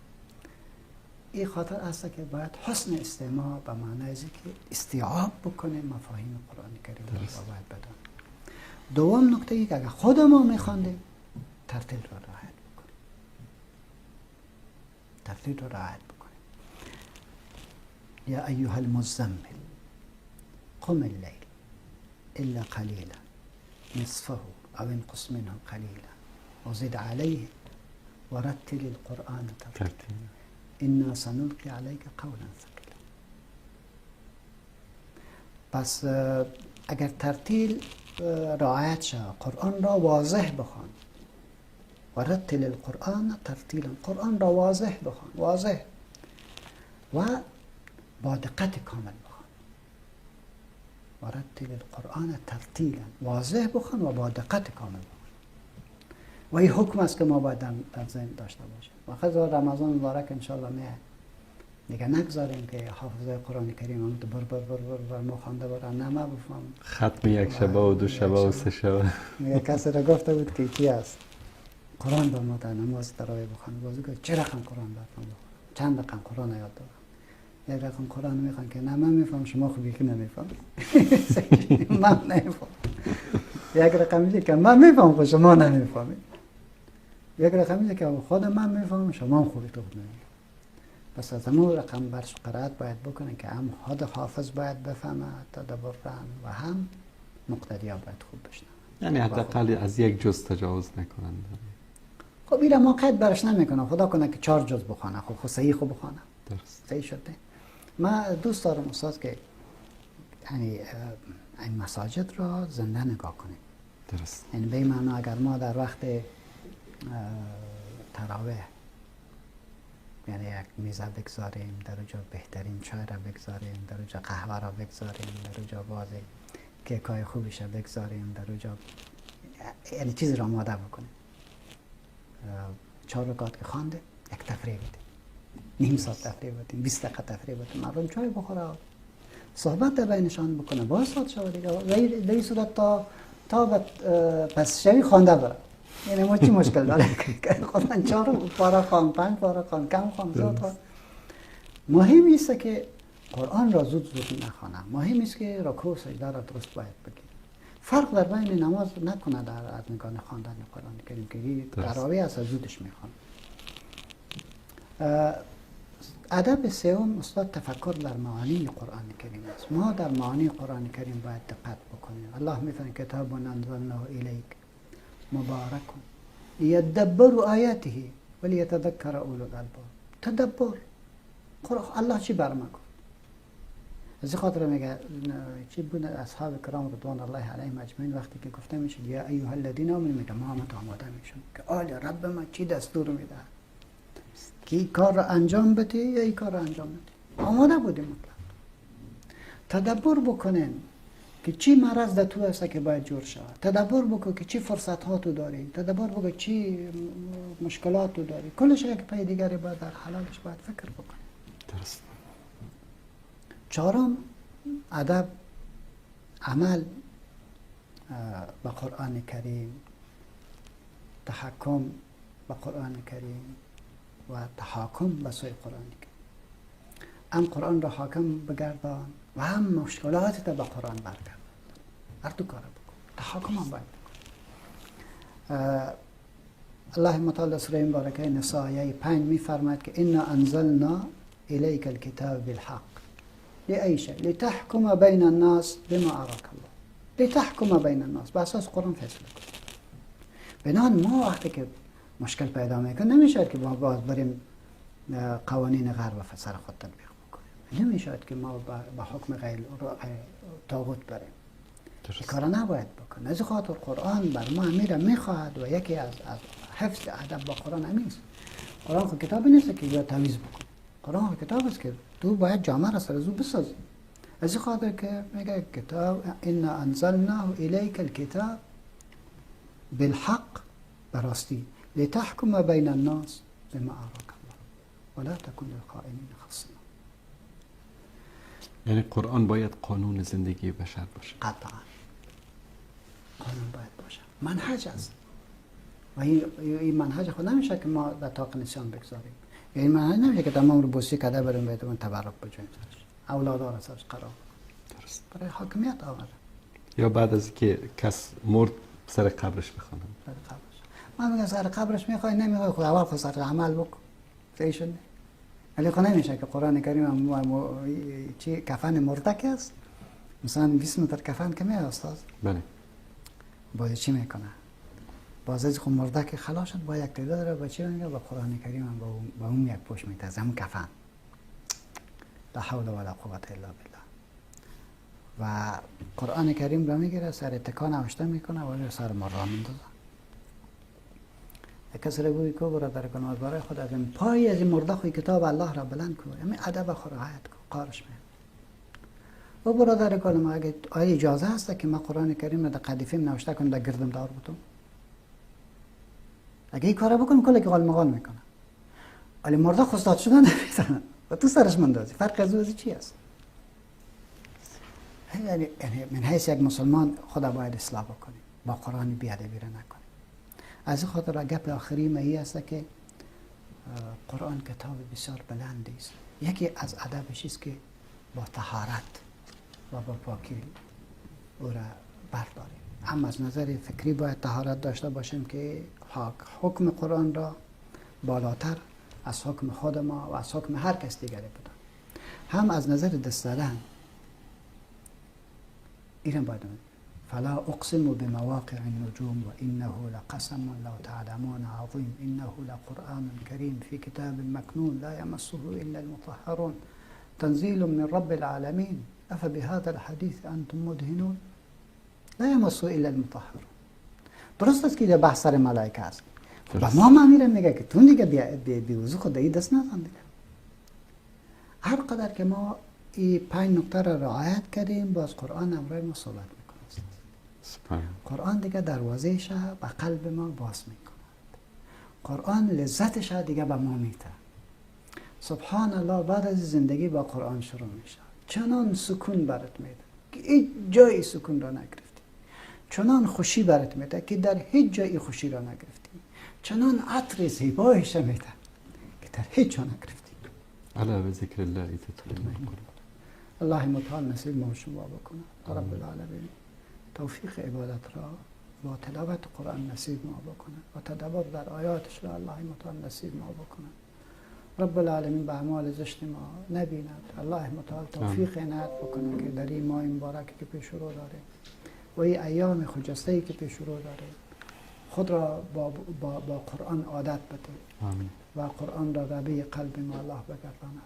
این خاطر است که باید حسن استماع به معنی ازی که استیعاب بکنیم مفاهیم قرآن کریم را باید بدانیم. دوم نکته ای که اگر خود ما میخواندیم ترتیل را رعایت بکنیم. ترتیل را رعایت بکنیم. یا ایها المزمل قم اللیل الا قلیلا نصفه او انقص منه قلیلا وزد علیه ورتل القرآن ترتیلا انا سنلقی علیک قولا ثقیلا. پس اگر ترتیل رعایت شد قرآن را واضح بخوان ورتل القرآن ترتیلا قرآن را واضح بخوان واضح و با دقت کامل بخوان. ورتل القرآن ترتیلا واضح بخوان و با دقت کامل بخوان. و این حکم است که ما باید در ذهن داشته باشیم. وقت رمضان مبارک انشاءالله میگه نگذاریم که حافظه قرآن کریم هم بر ما خوانده برن نه ما بفهم ختم یک شبه و دو شبه و سه شبه. میگه کسی را گفته بود که چی است قرآن با ما در نماز تراویح بخوان. بازی که چه رقم قرآن باید بخوان چند رقم قرآن یاد دارم. یک رقم قرآن میخوان که نه من میفهم شما خوبی که نمیفهم من نمیفهم. یک رقم میگه که من میفهم خود شما نمیفهمید. یک رقم میگه که خود من میفهم شما خوبی تو نمیفهم. پس از همون رقم برش قرائت باید بکنه که هم خود حافظ باید بفهمه تدبر فهم و هم مقتدی ها باید خوب بشنن. یعنی حداقل از یک جز تجاوز نکنند. خب اینا ما قید برش نمیکنم، خدا کنه که 4 جز بخونه، خب صحیح خوب بخونه، درست. صحیح شده. من دوست دارم استاد که یعنی این مساجد را زنده نگاه کنیم. درست. یعنی به این معنا اگر ما در وقت تراویح یعنی یک میزه بگذاریم، در اونجا بهترین چای را بگذاریم، در اونجا قهوه را بگذاریم، در اونجا بازی کیکای خوبش را بگذاریم، در اونجا یعنی چیزی را آماده بکنیم. 4 رکعت که خوانده یک تفریح بدیم، نیم ساعت تفریح بدیم، 20 دقیقه تفریح بدیم، مردم چای بخوره، صحبت در بینشان بکنه، باز ساعت شود دیگه. در این صورت تا پس شوی خوانده بره. یعنی ما چی مشکل داره که خودن 4 پاره خوان، 5 پاره خوان، کم خوان، زود خوان. مهم است که قرآن را زود نخوانم، مهم است که رکوع سجده را درست باید بگیریم. فرق در بین نماز نکنه در از نگاه خواندن قرآن کریم که تراویح از زودش میخوان. ادب سوم استاد تفکر در معانی قرآن کریم است. ما در معانی قرآن کریم باید دقت بکنیم. الله میفرماید کتاب انزلناه الیک مبارک لیدبروا آیاته ولیتذکر اولو الالباب. تدبر قرآن الله چی برما گفت؟ از خاطر میگه چی بود اصحاب کرام رضوان الله علیهم اجمعین وقتی که گفته میشه یا ایها الذین آمنوا میگه ما آماده میشون که آل رب ما چی دستور میده که این کار را انجام بده یا این کار را انجام بده. آماده بودیم مطلق. تدبر بکنین که چی مرض در تو هست که باید جور شود. تدبر بکن که چی فرصت ها تو داری. تدبر بکن چی مشکلات تو داری. کلش یک پای دیگری باید در حلالش باید فکر بکنی. درست. 4 ادب عمل به قرآن کریم، تحکم به قرآن کریم و تحاکم به سوی قرآن کریم. هم قرآن را حاکم بگردان و هم مشکلات به قرآن برگردان. هر دو کار بکن. تحاکم هم باید بکن. الله متعال سوره مبارکه نساء آیه 5 میفرماید که انا انزلنا الیک الکتاب بالحق لأیش لتحکم بین الناس بما اراک الله. لتحکم بین الناس به اساس قرآن فیصله کن. بنان ما وقتی که مشکل پیدا میکنه نمیشه که ما باز بریم قوانین غرب و سر خود تطبیق بکنیم. نمیشه که ما به حکم غیر طاغوت بریم. این کارا نباید بکنیم. از خاطر قرآن بر ما امیر میخواهد و یکی از حفظ ادب با قرآن همین است. قرآن خود کتابی نیست که یا تمیز بکن. قرآن خود کتاب است که تو باید جامعه را سر زو بسازی. از خاطر که میگه کتاب انا انزلناه الیک الکتاب بالحق براستی لتحکم بین الناس بما اراک الله ولا تکن للخائنین خصما. یعنی قرآن باید قانون زندگی بشر باشه. قطعا قانون باید باشه. منهج است و این منهج خود نمیشه که ما در طاق نسیان بگذاریم. یعنی منهج نمیشه که تمام رو بوسی کده بریم بهتون تبرک بجویم اولادها را سرش قرار. درست. برای حاکمیت آورده. یا بعد از که کس مرد سر قبرش بخوانم. سر قبرش. من میگم سر قبرش میخوای نمیخوای خود اول خود سر عمل بکن. صحیح شده. ولی خود نمیشه که قرآن کریم چی کفن مرتک است. مثلا 20 متر کفن که میاد استاد. بله. باید چی میکنه؟ باز از خود مردک خلاص شد با یک تعداد داره با چی میگه با قرآن کریم هم با اون یک پوش میتازه همون کفن. لا حول ولا قوة الا بالله. و قرآن کریم را میگیره سر تکان نوشته میکنه و سر مرا میندازه. کسی را گویی که برادر کنه برای خود از این پای از این مرده خوی کتاب الله را بلند کنه. همین ادب خود رعایت کن. قارش میاد. و برادر کنم اگه آیا اجازه هست که ما قرآن کریم را در قدیفیم نوشته کنم در گردم دار بودم؟ اگه این کارا بکنم کلی که غال مغال میکنه. ولی مرده خستاد شدن نمیزنن و تو سرش مندازی. فرق از او چی است؟ یعنی من حیث یک مسلمان خدا باید اصلاح بکنیم. با قرآن بیادبی را نکنیم. از خاطر گپ آخری مایی است که قرآن کتاب بسیار بلندی است. یکی از ادبش است که با طهارت و با پاکی او را برداریم. هم از نظر فکری باید طهارت داشته باشیم که حکم قرآن را بالاتر از حکم خود ما و از حکم هر کس دیگری بدان. هم از نظر دست دادن ایران باید فلا اقسم بمواقع النجوم وانه لقسم لو تعلمون عظيم انه لقرآن كريم في كتاب مكنون لا يمسه الا المطهرون تنزيل من رب العالمین افبهذا الحديث انتم مدهنون لا يمسه الا المطهرون. درست است که اینجا بحث سر ملائکه است. و ما میرم میگه که تو دیگه بی وضو خود دیگه دست نزن دیگه. هر قدر که ما این 5 نکته را رعایت کردیم باز قرآن امروی ما صحبت میکنه. قرآن دیگه دروازه‌ش به قلب ما باز میکند. قرآن لذتش دیگه به ما میده. سبحان الله بعد از زندگی با قرآن شروع میشه. چنان سکون برات میده که هیچ جای سکون را نگرفتی. چنان خوشی برات میده که در هیچ جای خوشی را نگرفتی. چنان عطر زیبایش میده که در هیچ جا نگرفتی. الا بذکر الله تطمئن القلوب. الله متعال نصیب ما شما بکنه. رب العالمین توفیق عبادت را با تلاوت قرآن نصیب ما بکنه و تدبر در آیاتش را الله متعال نصیب ما بکنه. رب العالمین به اعمال زشت ما نبیند. الله متعال توفیق عنایت بکنه که در این ماه مبارک که پیش رو داره و این ایام خجسته‌ای که پیش رو داره خود را با قرآن عادت بده آمین. و قرآن را ربی قلب ما الله بگرداند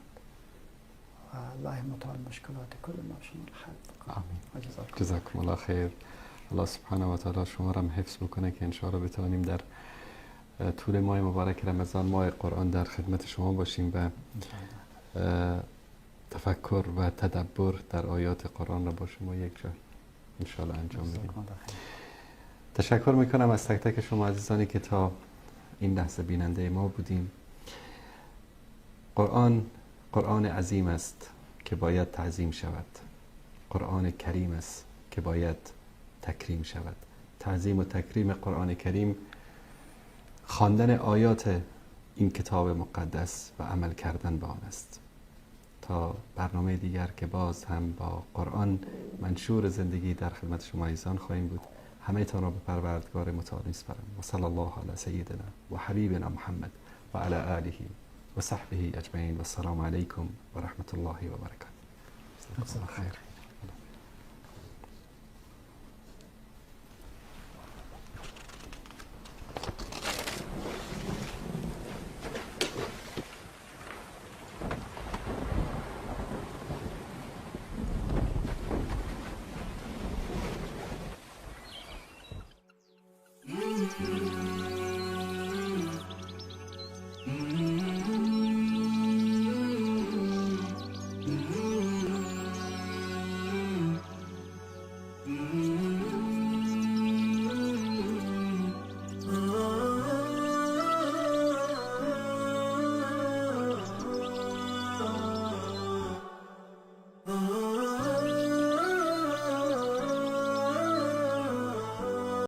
و الله متعال مشکلات کل ما شما را حل بکنه. آمین. جزاکم الله خیر. الله سبحانه و تعالی شما را حفظ بکنه که انشاءالله بتوانیم در طول ماه مبارک رمضان ماه قرآن در خدمت شما باشیم و تفکر و تدبر در آیات قرآن را با شما یک جا انشاءالله انجام بدیم. تشکر میکنم از تک تک شما عزیزانی که تا این لحظه بیننده ما بودیم. قرآن عظیم است که باید تعظیم شود. قرآن کریم است که باید تکریم شود. تعظیم و تکریم قرآن کریم خواندن آیات این کتاب مقدس و عمل کردن به آن است. تا برنامه دیگر که باز هم با قرآن منشور زندگی در خدمت شما عزیزان خواهیم بود. همه تان را به پروردگار متعال میسپارم و صلی الله علی سیدنا و حبیبنا محمد و علی آله و صحبه اجمعین و السلام علیکم و رحمت الله و برکاته.